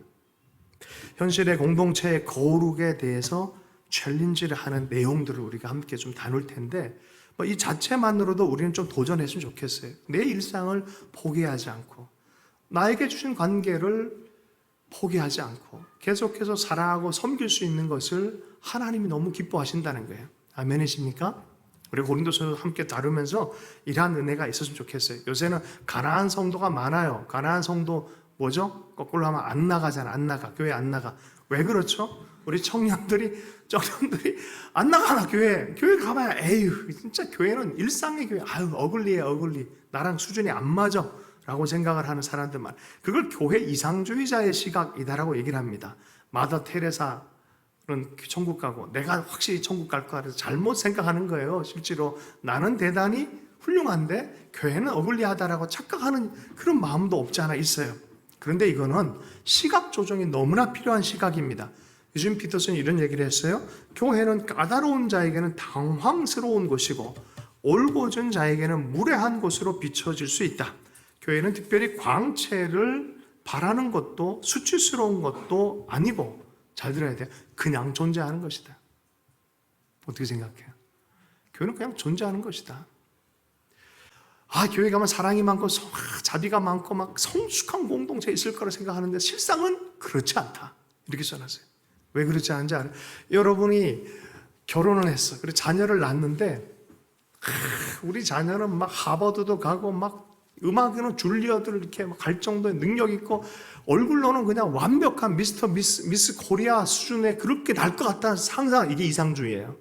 현실의 공동체의 거룩에 대해서 챌린지를 하는 내용들을 우리가 함께 좀 다룰 텐데, 이 자체만으로도 우리는 좀 도전했으면 좋겠어요. 내 일상을 포기하지 않고 나에게 주신 관계를 포기하지 않고 계속해서 사랑하고 섬길 수 있는 것을 하나님이 너무 기뻐하신다는 거예요. 아멘이십니까? 우리 고린도서를 함께 다루면서 이러한 은혜가 있었으면 좋겠어요. 요새는 가난한 성도가 많아요. 가난한 성도 뭐죠? 거꾸로 하면 안 나가잖아. 안 나가. 교회 안 나가. 왜 그렇죠? 우리 청년들이 안 나가나 교회 가봐야 에휴 진짜 교회는 일상의 교회, 아유 어글리해 어글리, 나랑 수준이 안 맞아 라고 생각을 하는 사람들만, 그걸 교회 이상주의자의 시각이다라고 얘기를 합니다. 마더 테레사는 천국 가고 내가 확실히 천국 갈 거라 잘못 생각하는 거예요. 실제로 나는 대단히 훌륭한데 교회는 어글리하다라고 착각하는 그런 마음도 없지 않아 있어요. 그런데 이거는 시각 조정이 너무나 필요한 시각입니다. 유진 피터슨이 이런 얘기를 했어요. 교회는 까다로운 자에게는 당황스러운 곳이고 올곧은 자에게는 무례한 곳으로 비춰질 수 있다. 교회는 특별히 광채를 바라는 것도 수치스러운 것도 아니고, 잘 들어야 돼요, 그냥 존재하는 것이다. 어떻게 생각해요? 교회는 그냥 존재하는 것이다. 교회 가면 사랑이 많고 자비가 많고 막 성숙한 공동체 있을 거라 생각하는데 실상은 그렇지 않다. 이렇게 써놨어요. 왜 그렇지 않은지 알아요? 여러분이 결혼을 했어. 그리고 자녀를 낳는데 우리 자녀는 막 하버드도 가고 막 음악에는 줄리어드를 이렇게 갈 정도의 능력 있고 얼굴로는 그냥 완벽한 미스터 미스 코리아 수준의 그렇게 날 것 같다는 상상, 이게 이상주의예요.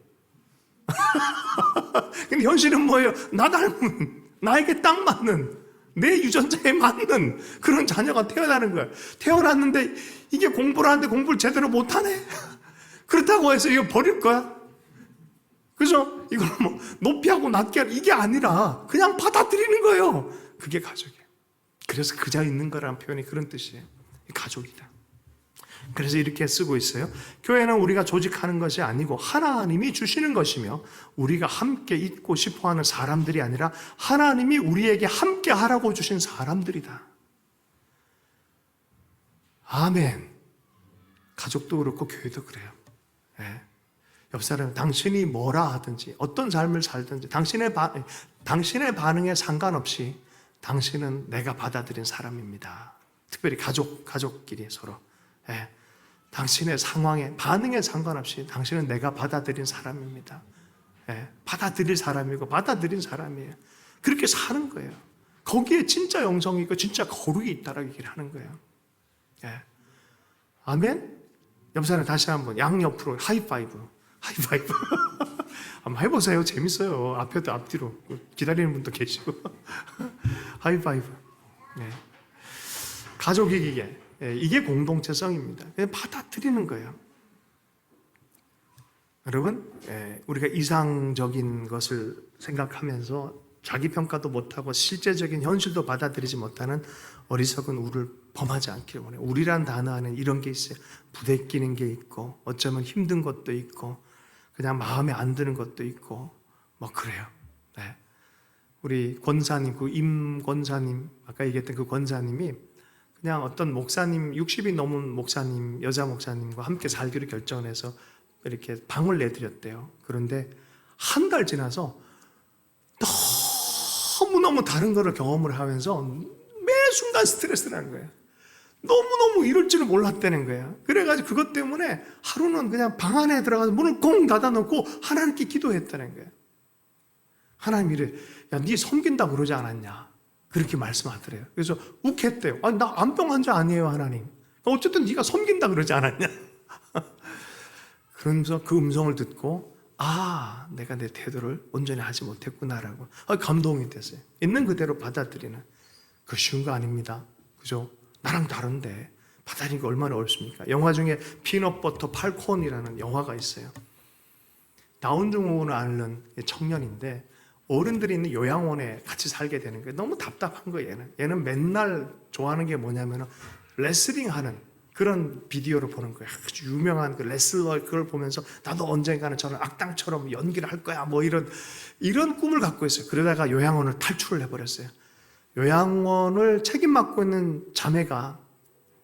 근데 현실은 뭐예요? 나 닮은, 나에게 딱 맞는, 내 유전자에 맞는 그런 자녀가 태어나는 거예요. 태어났는데 이게 공부를 하는데 공부를 제대로 못하네? 그렇다고 해서 이거 버릴 거야? 그죠? 이걸 뭐 높이하고 낮게 하는 이게 아니라 그냥 받아들이는 거예요. 그게 가족이에요. 그래서 그자 있는 거라는 표현이 그런 뜻이에요. 가족이다. 그래서 이렇게 쓰고 있어요. 교회는 우리가 조직하는 것이 아니고 하나님이 주시는 것이며 우리가 함께 있고 싶어하는 사람들이 아니라 하나님이 우리에게 함께 하라고 주신 사람들이다. 아멘. 가족도 그렇고 교회도 그래요. 네. 옆 사람, 당신이 뭐라 하든지 어떤 삶을 살든지 당신의 반응에 상관없이 당신은 내가 받아들인 사람입니다. 특별히 가족끼리 서로. 예. 당신의 상황에, 반응에 상관없이 당신은 내가 받아들인 사람입니다. 예. 받아들일 사람이고 받아들인 사람이에요. 그렇게 사는 거예요. 거기에 진짜 영성이 있고 진짜 거룩이 있다라고 얘기를 하는 거예요. 예. 아멘? 옆 사람 다시 한번 양옆으로 하이파이브. 한번 해보세요. 재밌어요. 앞에도 앞뒤로 기다리는 분도 계시고. 하이파이브. 네. 가족이 이게 공동체성입니다. 그냥 받아들이는 거예요. 여러분, 우리가 이상적인 것을 생각하면서 자기 평가도 못하고 실제적인 현실도 받아들이지 못하는 어리석은 우를 범하지 않기를 원해요. 우리란 단어 안에 이런 게 있어요. 부대끼는 게 있고 어쩌면 힘든 것도 있고 그냥 마음에 안 드는 것도 있고 뭐 그래요. 네. 우리 권사님, 그 임 권사님, 아까 얘기했던 그 권사님이 그냥 어떤 목사님, 60이 넘은 목사님, 여자 목사님과 함께 살기로 결정을 해서 이렇게 방을 내드렸대요. 그런데 한 달 지나서 너무너무 다른 거를 경험을 하면서 매 순간 스트레스를 하는 거예요. 너무너무 이럴 줄을 몰랐다는 거예요. 그래가지고 그것 때문에 하루는 그냥 방 안에 들어가서 문을 꽁 닫아놓고 하나님께 기도했다는 거예요. 하나님 이래, 야, 네 섬긴다고 그러지 않았냐? 그렇게 말씀하더래요. 그래서 욱했대요. 아니, 나 암병 환자 아니에요, 하나님. 어쨌든 네가 섬긴다 그러지 않았냐? 그러면서 그 음성을 듣고 내가 내 태도를 온전히 하지 못했구나라고 감동이 됐어요. 있는 그대로 받아들이는 그 쉬운 거 아닙니다. 그죠? 나랑 다른데 받아들이는 게 얼마나 어렵습니까? 영화 중에 피넛버터 팔콘이라는 영화가 있어요. 다운 증후군을 앓는 청년인데 어른들이 있는 요양원에 같이 살게 되는 거예요. 너무 답답한 거예요. 얘는 맨날 좋아하는 게 뭐냐면 레슬링 하는 그런 비디오를 보는 거예요. 아주 유명한 그 레슬러 그걸 보면서 나도 언젠가는 저는 악당처럼 연기를 할 거야. 뭐 이런 꿈을 갖고 있어요. 그러다가 요양원을 탈출을 해버렸어요. 요양원을 책임 맡고 있는 자매가,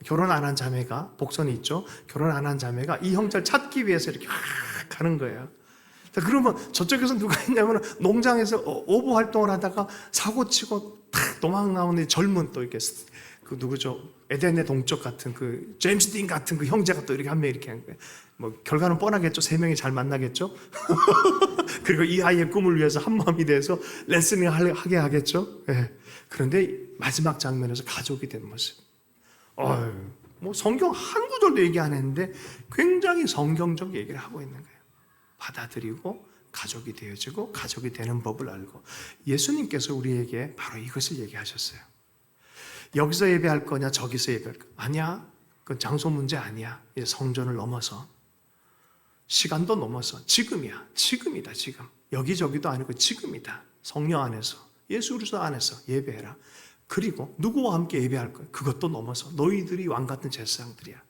결혼 안 한 자매가, 복선이 있죠. 결혼 안 한 자매가 이 형제를 찾기 위해서 이렇게 가는 거예요. 그러면 저쪽에서 누가 있냐면 농장에서 오브 활동을 하다가 사고 치고 탁 도망 나오는 젊은 또 이렇게 그 누구죠? 에덴의 동쪽 같은 그 제임스 딘 같은 그 형제가 또 이렇게 한 명 이렇게 한 거예요. 뭐 결과는 뻔하겠죠. 세 명이 잘 만나겠죠. 그리고 이 아이의 꿈을 위해서 한 마음이 돼서 레슨을 하게 하겠죠. 네. 그런데 마지막 장면에서 가족이 된 모습. 뭐 성경 한 구절도 얘기 안 했는데 굉장히 성경적 얘기를 하고 있는 거예요. 받아들이고 가족이 되어지고 가족이 되는 법을 알고 예수님께서 우리에게 바로 이것을 얘기하셨어요. 여기서 예배할 거냐 저기서 예배할 거냐 아니야. 그건 장소 문제 아니야. 이제 성전을 넘어서 시간도 넘어서 지금이다. 지금 여기저기도 아니고 지금이다. 성령 안에서 예수 그리스도 안에서 예배해라. 그리고 누구와 함께 예배할 거야. 그것도 넘어서 너희들이 왕같은 제사장들이야.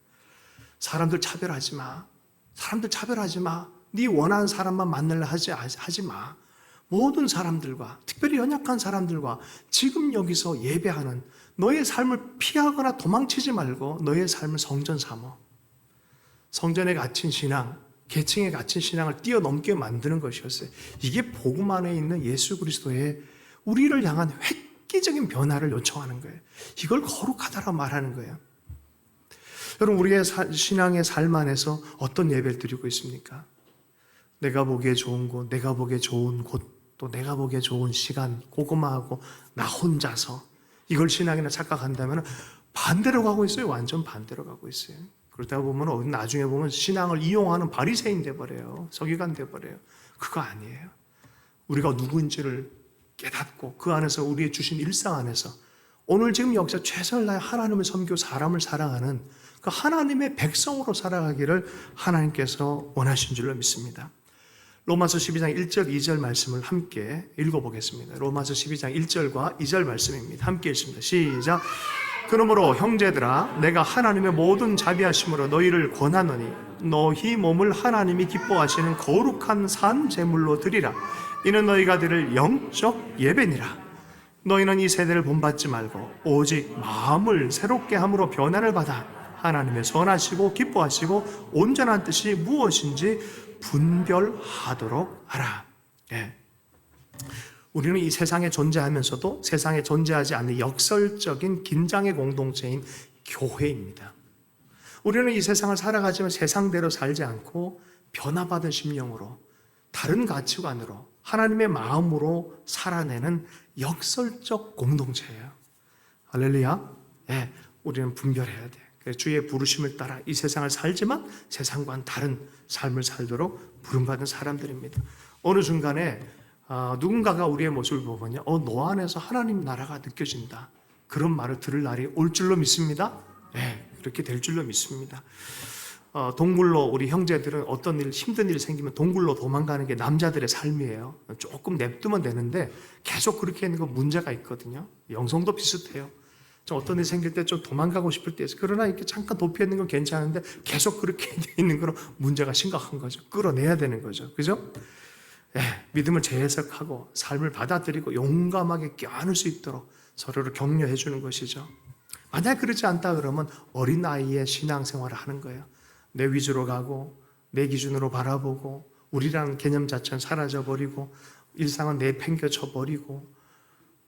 사람들 차별하지 마. 네 원하는 사람만 만나려 하지 마. 모든 사람들과 특별히 연약한 사람들과 지금 여기서 예배하는 너의 삶을 피하거나 도망치지 말고 너의 삶을 성전 삼어. 성전에 갇힌 신앙, 계층에 갇힌 신앙을 뛰어넘게 만드는 것이었어요. 이게 복음 안에 있는 예수 그리스도의 우리를 향한 획기적인 변화를 요청하는 거예요. 이걸 거룩하다라고 말하는 거예요. 여러분, 우리의 신앙의 삶 안에서 어떤 예배를 드리고 있습니까? 내가 보기에 좋은 곳, 내가 보기에 좋은 곳, 또 내가 보기에 좋은 시간, 고구마하고 나 혼자서 이걸 신앙이라 착각한다면 반대로 가고 있어요. 완전 반대로 가고 있어요. 그러다 보면 나중에 보면 신앙을 이용하는 바리새인 돼버려요. 서기관 돼버려요. 그거 아니에요. 우리가 누구인지를 깨닫고 그 안에서 우리의 주신 일상 안에서 오늘 지금 여기서 최선을 다해 하나님을 섬기고 사람을 사랑하는 그 하나님의 백성으로 살아가기를 하나님께서 원하신 줄로 믿습니다. 로마서 12장 1절 2절 말씀을 함께 읽어보겠습니다. 로마서 12장 1절과 2절 말씀입니다. 함께 읽습니다. 시작. 그러므로 형제들아, 내가 하나님의 모든 자비하심으로 너희를 권하노니 너희 몸을 하나님이 기뻐하시는 거룩한 산 제물로 드리라. 이는 너희가 드릴 영적 예배니라. 너희는 이 세대를 본받지 말고 오직 마음을 새롭게 함으로 변화를 받아 하나님의 선하시고 기뻐하시고 온전한 뜻이 무엇인지 분별하도록 하라. 예. 우리는 이 세상에 존재하면서도 세상에 존재하지 않는 역설적인 긴장의 공동체인 교회입니다. 우리는 이 세상을 살아가지만 세상대로 살지 않고 변화받은 심령으로 다른 가치관으로 하나님의 마음으로 살아내는 역설적 공동체예요. 할렐루야. 예, 우리는 분별해야 돼. 주의 부르심을 따라 이 세상을 살지만 세상과는 다른 삶을 살도록 부름받은 사람들입니다. 어느 순간에 누군가가 우리의 모습을 보면요, 너 안에서 하나님 나라가 느껴진다, 그런 말을 들을 날이 올 줄로 믿습니다. 네, 그렇게 될 줄로 믿습니다. 동굴로 우리 형제들은 어떤 일, 힘든 일이 생기면 동굴로 도망가는 게 남자들의 삶이에요. 조금 냅두면 되는데 계속 그렇게 있는 거 문제가 있거든요. 영성도 비슷해요. 좀 어떤 일이 생길 때 좀 도망가고 싶을 때 있어요. 그러나 이렇게 잠깐 도피해 있는 건 괜찮은데 계속 그렇게 있는 거로 문제가 심각한 거죠. 끌어내야 되는 거죠. 그죠? 예, 믿음을 재해석하고 삶을 받아들이고 용감하게 껴안을 수 있도록 서로를 격려해 주는 것이죠. 만약 그렇지 않다 그러면 어린아이의 신앙생활을 하는 거예요. 내 위주로 가고 내 기준으로 바라보고 우리라는 개념 자체는 사라져버리고 일상은 내팽겨쳐 버리고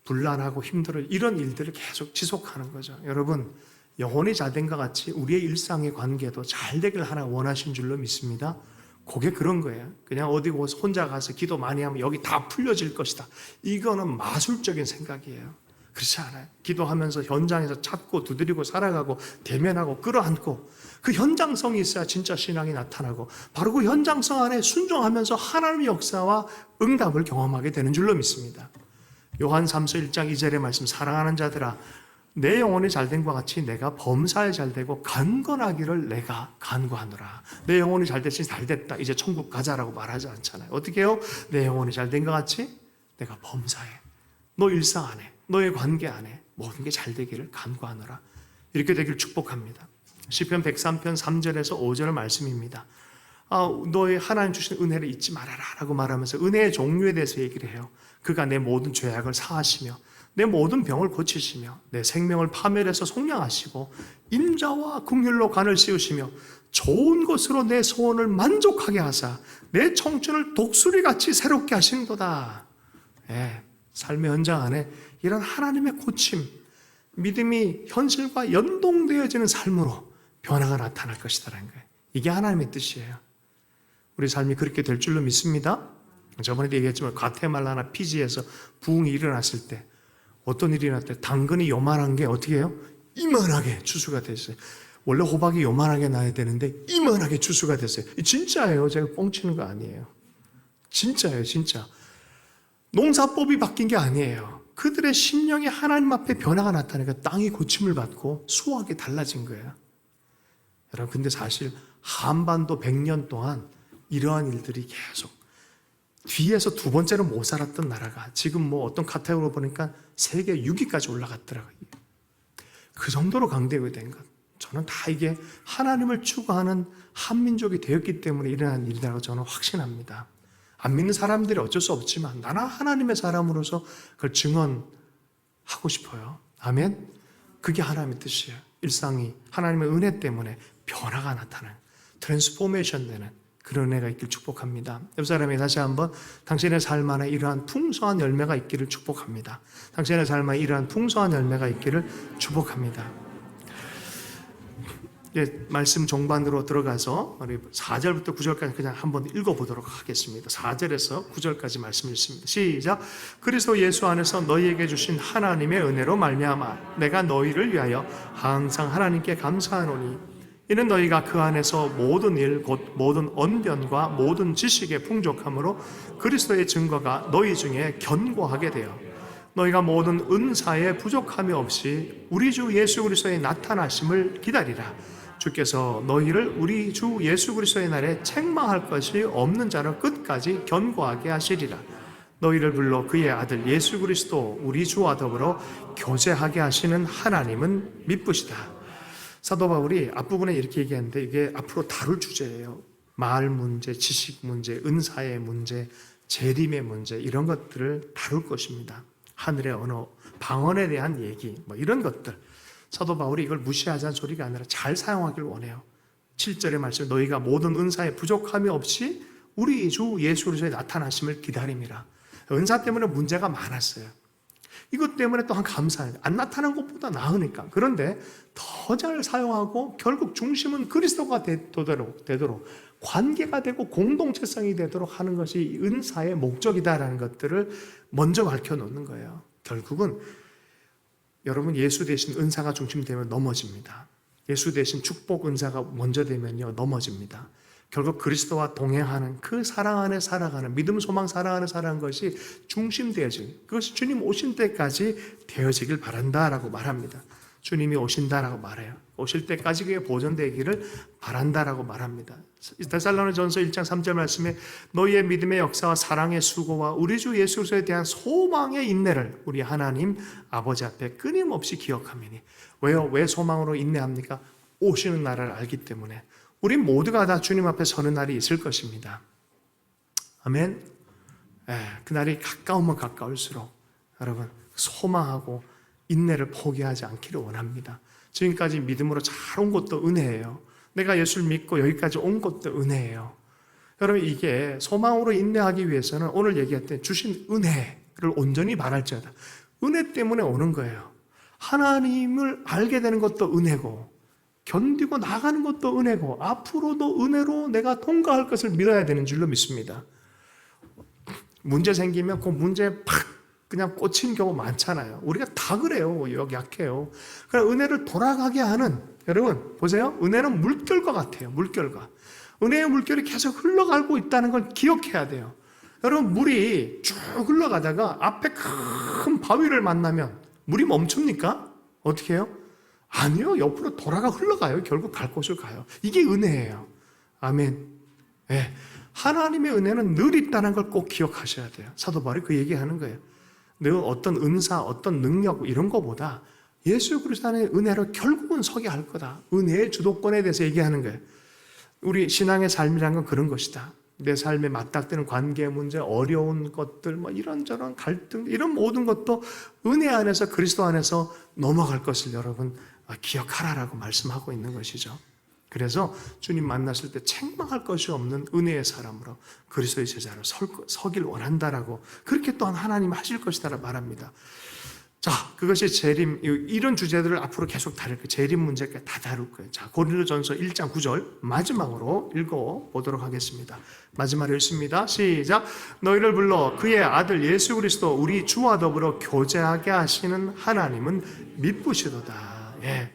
불안하고 힘들어, 이런 일들을 계속 지속하는 거죠. 여러분, 영혼이 잘된 것 같이 우리의 일상의 관계도 잘 되길 하나 원하신 줄로 믿습니다. 그게 그런 거예요. 그냥 어디 혼자 가서 기도 많이 하면 여기 다 풀려질 것이다, 이거는 마술적인 생각이에요. 그렇지 않아요. 기도하면서 현장에서 찾고 두드리고 살아가고 대면하고 끌어안고 그 현장성이 있어야 진짜 신앙이 나타나고 바로 그 현장성 안에 순종하면서 하나님의 역사와 응답을 경험하게 되는 줄로 믿습니다. 요한 3서 1장 2절의 말씀, 사랑하는 자들아, 내 영혼이 잘된 것 같이 내가 범사에 잘되고 강건하기를 내가 간구하노라. 내 영혼이 잘됐으니 잘됐다, 이제 천국 가자라고 말하지 않잖아요. 어떻게 해요? 내 영혼이 잘된 것 같이 내가 범사에, 너 일상 안에, 너의 관계 안에 모든 게 잘되기를 간구하노라. 이렇게 되기를 축복합니다. 시편 103편 3절에서 5절 말씀입니다. 너의 하나님 주신 은혜를 잊지 말아라 라고 말하면서 은혜의 종류에 대해서 얘기를 해요. 그가 내 모든 죄악을 사하시며 내 모든 병을 고치시며 내 생명을 파멸해서 속량하시고 인자와 긍휼로 간을 씌우시며 좋은 것으로 내 소원을 만족하게 하사 내 청춘을 독수리같이 새롭게 하신도다. 예, 삶의 현장 안에 이런 하나님의 고침, 믿음이 현실과 연동되어지는 삶으로 변화가 나타날 것이다라는 거예요. 이게 하나님의 뜻이에요. 우리 삶이 그렇게 될 줄로 믿습니다. 저번에도 얘기했지만 과테말라나 피지에서 부흥이 일어났을 때 어떤 일이 일어났대? 당근이 요만한 게 어떻게 해요? 이만하게 추수가 됐어요. 원래 호박이 요만하게 나야 되는데 이만하게 추수가 됐어요. 진짜예요. 제가 뻥치는 거 아니에요. 진짜예요. 진짜. 농사법이 바뀐 게 아니에요. 그들의 심령이 하나님 앞에 변화가 나타나니까 땅이 고침을 받고 수확이 달라진 거예요. 여러분, 근데 사실 한반도 100년 동안 이러한 일들이 계속 뒤에서 두 번째로 못 살았던 나라가 지금 어떤 카테고리로 보니까 세계 6위까지 올라갔더라고요. 그 정도로 강대국이 된 것. 저는 다 이게 하나님을 추구하는 한민족이 되었기 때문에 일어난 일이라고 저는 확신합니다. 안 믿는 사람들이 어쩔 수 없지만 나는 하나님의 사람으로서 그걸 증언하고 싶어요. 아멘? 그게 하나님의 뜻이에요. 일상이 하나님의 은혜 때문에 변화가 나타나는, 트랜스포메이션 되는 그런 은혜가 있길 축복합니다. 옆 사람이 다시 한번 당신의 삶 안에 이러한 풍성한 열매가 있기를 축복합니다. 당신의 삶 안에 이러한 풍성한 열매가 있기를 축복합니다. 말씀 종반으로 들어가서 4절부터 9절까지 그냥 한번 읽어보도록 하겠습니다. 4절에서 9절까지 말씀 읽습니다. 시작. 그리스도 예수 안에서 너희에게 주신 하나님의 은혜로 말미암아 내가 너희를 위하여 항상 하나님께 감사하노니 이는 너희가 그 안에서 모든 일 곧 모든 언변과 모든 지식의 풍족함으로 그리스도의 증거가 너희 중에 견고하게 되어 너희가 모든 은사에 부족함이 없이 우리 주 예수 그리스도의 나타나심을 기다리라. 주께서 너희를 우리 주 예수 그리스도의 날에 책망할 것이 없는 자로 끝까지 견고하게 하시리라. 너희를 불러 그의 아들 예수 그리스도 우리 주와 더불어 교제하게 하시는 하나님은 미쁘시다. 사도 바울이 앞부분에 이렇게 얘기하는데 이게 앞으로 다룰 주제예요. 말 문제, 지식 문제, 은사의 문제, 재림의 문제 이런 것들을 다룰 것입니다. 하늘의 언어, 방언에 대한 얘기 이런 것들. 사도 바울이 이걸 무시하자는 소리가 아니라 잘 사용하길 원해요. 7절의 말씀 너희가 모든 은사에 부족함이 없이 우리 주 예수 그리스도의 나타나심을 기다림이라. 은사 때문에 문제가 많았어요. 이것 때문에 또한 감사해요. 안 나타난 것보다 나으니까. 그런데 더 잘 사용하고 결국 중심은 그리스도가 되도록 관계가 되고 공동체성이 되도록 하는 것이 은사의 목적이다라는 것들을 먼저 밝혀놓는 거예요. 결국은 여러분 예수 대신 은사가 중심되면 넘어집니다. 예수 대신 축복 은사가 먼저 되면요 넘어집니다. 결국 그리스도와 동행하는 그 사랑 안에 살아가는 믿음 소망 사랑하는 살아가는 것이 중심되어지고 그것이 주님 오실 때까지 되어지길 바란다라고 말합니다. 주님이 오신다라고 말해요. 오실 때까지 그게 보존되기를 바란다라고 말합니다. 데살로니가전서 1장 3절 말씀에 너희의 믿음의 역사와 사랑의 수고와 우리 주 예수 그리스도에 대한 소망의 인내를 우리 하나님 아버지 앞에 끊임없이 기억하매니 왜요? 왜 소망으로 인내합니까? 오시는 날을 알기 때문에 우리 모두가 다 주님 앞에 서는 날이 있을 것입니다. 아멘. 그 날이 가까우면 가까울수록 여러분 소망하고 인내를 포기하지 않기를 원합니다. 지금까지 믿음으로 잘 온 것도 은혜예요. 내가 예수를 믿고 여기까지 온 것도 은혜예요. 여러분 이게 소망으로 인내하기 위해서는 오늘 얘기했던 주신 은혜를 온전히 말할지어다. 은혜 때문에 오는 거예요. 하나님을 알게 되는 것도 은혜고 견디고 나가는 것도 은혜고 앞으로도 은혜로 내가 통과할 것을 믿어야 되는 줄로 믿습니다. 문제 생기면 그 문제에 팍 그냥 꽂힌 경우 많잖아요. 우리가 다 그래요. 약해요. 그러나 은혜를 돌아가게 하는 여러분 보세요. 은혜는 물결과 같아요. 물결과. 은혜의 물결이 계속 흘러가고 있다는 걸 기억해야 돼요. 여러분 물이 쭉 흘러가다가 앞에 큰 바위를 만나면 물이 멈춥니까? 어떻게 해요? 아니요. 옆으로 돌아가 흘러가요. 결국 갈 곳을 가요. 이게 은혜예요. 아멘. 네. 하나님의 은혜는 늘 있다는 걸 꼭 기억하셔야 돼요. 사도 바울이 그 얘기하는 거예요. 늘 어떤 은사, 어떤 능력 이런 거보다 예수 그리스도의 은혜로 결국은 서게 할 거다. 은혜의 주도권에 대해서 얘기하는 거예요. 우리 신앙의 삶이라는 건 그런 것이다. 내 삶에 맞닥뜨는 관계 문제, 어려운 것들, 이런저런 갈등, 이런 모든 것도 은혜 안에서 그리스도 안에서 넘어갈 것을 여러분 기억하라라고 말씀하고 있는 것이죠. 그래서 주님 만났을 때 책망할 것이 없는 은혜의 사람으로 그리스도의 제자로 서길 원한다라고 그렇게 또한 하나님 하실 것이다라고 말합니다. 자, 그것이 재림, 이런 주제들을 앞으로 계속 다룰 거예요. 재림 문제까지 다 다룰 거예요. 자, 고린도전서 1장 9절 마지막으로 읽어보도록 하겠습니다. 마지막으로 읽습니다. 시작. 너희를 불러 그의 아들 예수 그리스도 우리 주와 더불어 교제하게 하시는 하나님은 미쁘시도다. 예.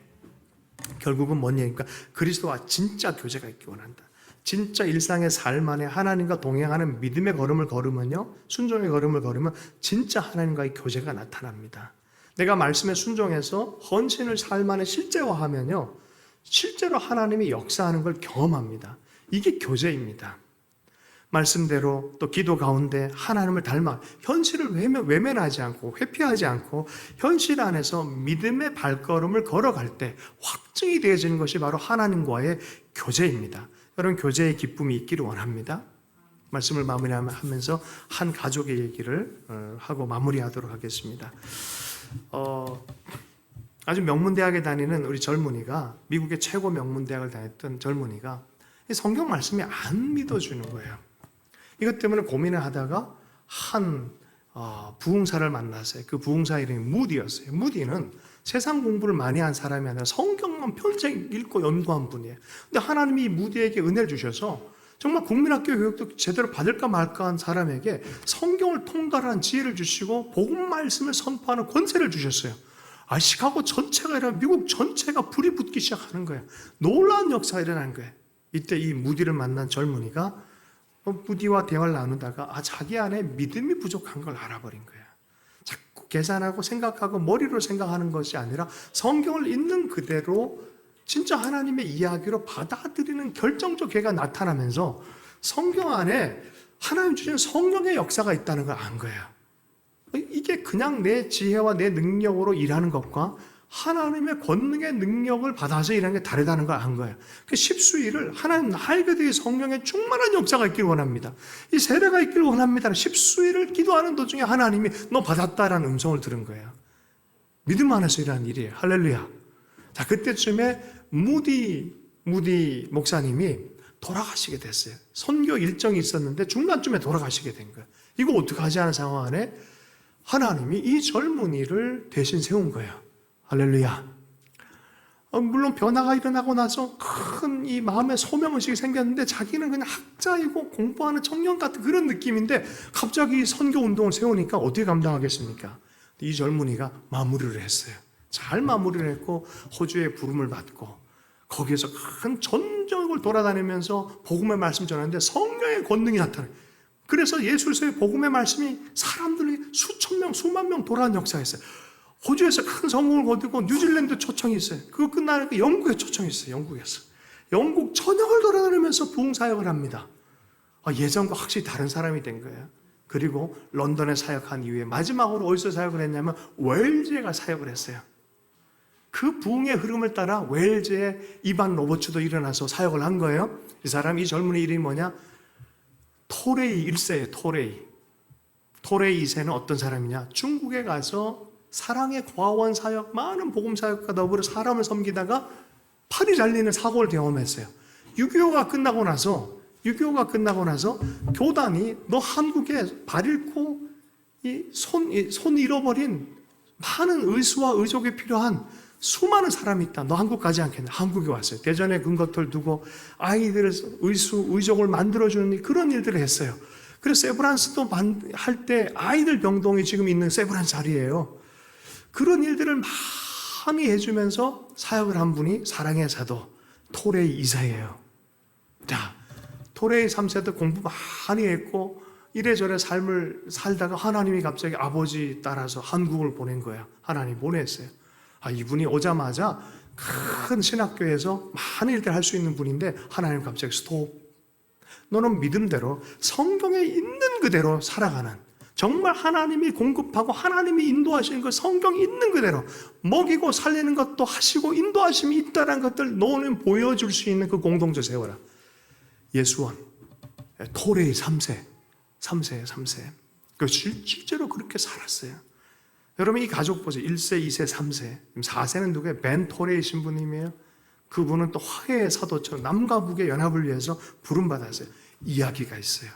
결국은 뭔 얘기입니까? 그리스도와 진짜 교제가 있기 원한다. 진짜 일상의 삶 안에 하나님과 동행하는 믿음의 걸음을 걸으면요, 순종의 걸음을 걸으면 진짜 하나님과의 교제가 나타납니다. 내가 말씀에 순종해서 헌신을 삶 안에 실제화하면요, 실제로 하나님이 역사하는 걸 경험합니다. 이게 교제입니다. 말씀대로 또 기도 가운데 하나님을 닮아 현실을 외면하지 않고 회피하지 않고 현실 안에서 믿음의 발걸음을 걸어갈 때 확증이 되어지는 것이 바로 하나님과의 교제입니다. 여러분 교제의 기쁨이 있기를 원합니다. 말씀을 마무리하면서 한 가족의 얘기를 하고 마무리하도록 하겠습니다. 아주 명문대학에 다니는 우리 젊은이가 미국의 최고 명문대학을 다녔던 젊은이가 이 성경 말씀이 안 믿어주는 거예요. 이것 때문에 고민을 하다가 한 부흥사를 만났어요. 그 부흥사 이름이 무디였어요. 무디는 세상 공부를 많이 한 사람이 아니라 성경만 평생 읽고 연구한 분이에요. 근데 하나님이 무디에게 은혜를 주셔서 정말 국민학교 교육도 제대로 받을까 말까 한 사람에게 성경을 통달한 지혜를 주시고 복음 말씀을 선포하는 권세를 주셨어요. 시카고 전체가 아니라 미국 전체가 불이 붙기 시작하는 거예요. 놀라운 역사가 일어난 거예요. 이때 이 무디를 만난 젊은이가 무디와 대화를 나누다가 자기 안에 믿음이 부족한 걸 알아버린 거예요. 자꾸 계산하고 생각하고 머리로 생각하는 것이 아니라 성경을 있는 그대로 진짜 하나님의 이야기로 받아들이는 결정적 계가 나타나면서 성경 안에 하나님 주신 성령의 역사가 있다는 걸 안 거예요. 이게 그냥 내 지혜와 내 능력으로 일하는 것과 하나님의 권능의 능력을 받아서 일하는 게 다르다는 걸 안 거예요. 그 십수일을 하나님 나에게 대해 성령의 충만한 역사가 있기를 원합니다. 이 세례가 있기를 원합니다. 십수일을 기도하는 도중에 하나님이 너 받았다라는 음성을 들은 거예요. 믿음 안에서 일하는 일이에요. 할렐루야. 자, 그때쯤에 무디 목사님이 돌아가시게 됐어요. 선교 일정이 있었는데 중간쯤에 돌아가시게 된 거예요. 이거 어떡하지 하는 상황 안에 하나님이 이 젊은이를 대신 세운 거예요. 할렐루야. 물론 변화가 일어나고 나서 큰 이 마음의 소명의식이 생겼는데 자기는 그냥 학자이고 공부하는 청년 같은 그런 느낌인데 갑자기 선교 운동을 세우니까 어떻게 감당하겠습니까? 이 젊은이가 마무리를 했어요. 잘 마무리를 했고 호주의 부름을 받고 거기에서 큰 전적을 돌아다니면서 복음의 말씀 전하는데 성령의 권능이 나타나요. 그래서 예수의 복음의 말씀이 사람들이 수천 명, 수만 명 돌아온 역사가 있어요. 호주에서 큰 성공을 거두고 뉴질랜드 초청이 있어요. 그거 끝나니까 영국에 초청이 있어요. 영국 전역을 돌아다니면서 부흥사역을 합니다. 예전과 확실히 다른 사람이 된 거예요. 그리고 런던에 사역한 이후에 마지막으로 어디서 사역을 했냐면 웨일즈에 가 사역을 했어요. 그 부흥의 흐름을 따라 웨일즈에 이반 로버츠도 일어나서 사역을 한 거예요. 이 사람, 이 젊은이 이름이 뭐냐? 토레이 1세예요. 토레이 2세는 어떤 사람이냐? 중국에 가서 사랑의 과원 사역, 많은 복음 사역과 더불어 사람을 섬기다가 팔이 잘리는 사고를 경험했어요. 6.25가 끝나고 나서 교단이 너 한국에 발 잃고 손 잃어버린 많은 의수와 의족이 필요한 수많은 사람이 있다. 너 한국 가지 않겠냐? 한국에 왔어요. 대전에 근거터를 두고 아이들을 의족을 만들어주는 그런 일들을 했어요. 그래서 세브란스도 할 때 아이들 병동이 지금 있는 세브란스 자리예요. 그런 일들을 많이 해주면서 사역을 한 분이 사랑의 사도 토레이 2세예요. 자, 토레이 3세도 공부 많이 했고 이래저래 삶을 살다가 하나님이 갑자기 아버지 따라서 한국을 보낸 거예요. 하나님이 보냈어요. 이분이 오자마자 큰 신학교에서 많은 일들 할 수 있는 분인데 하나님 갑자기 스톱. 너는 믿음대로 성경에 있는 그대로 살아가는, 정말 하나님이 공급하고 하나님이 인도하시는 그 성경 있는 그대로 먹이고 살리는 것도 하시고 인도하심이 있다는 것들 너는 보여줄 수 있는 그 공동체 세워라. 예수원 토레이 3세예요. 실제로 그렇게 살았어요. 여러분 이 가족 보세요. 1세, 2세, 3세. 4세는 누구예요? 벤 토레이 신부님이에요. 그분은 또 화해의 사도처럼 남과 북의 연합을 위해서 부름받았어요. 이야기가 있어요.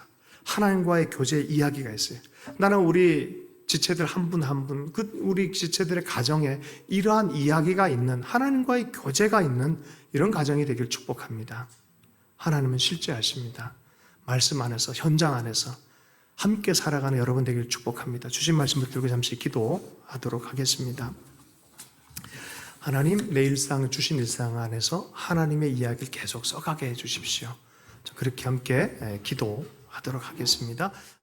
하나님과의 교제 이야기가 있어요. 나는 우리 지체들 한 분 한 분, 우리 지체들의 가정에 이러한 이야기가 있는, 하나님과의 교제가 있는 이런 가정이 되길 축복합니다. 하나님은 실제하십니다. 말씀 안에서, 현장 안에서 함께 살아가는 여러분 되길 축복합니다. 주신 말씀 붙들고 잠시 기도하도록 하겠습니다. 하나님, 내 일상, 주신 일상 안에서 하나님의 이야기를 계속 써가게 해주십시오. 그렇게 함께 기도하도록 하겠습니다.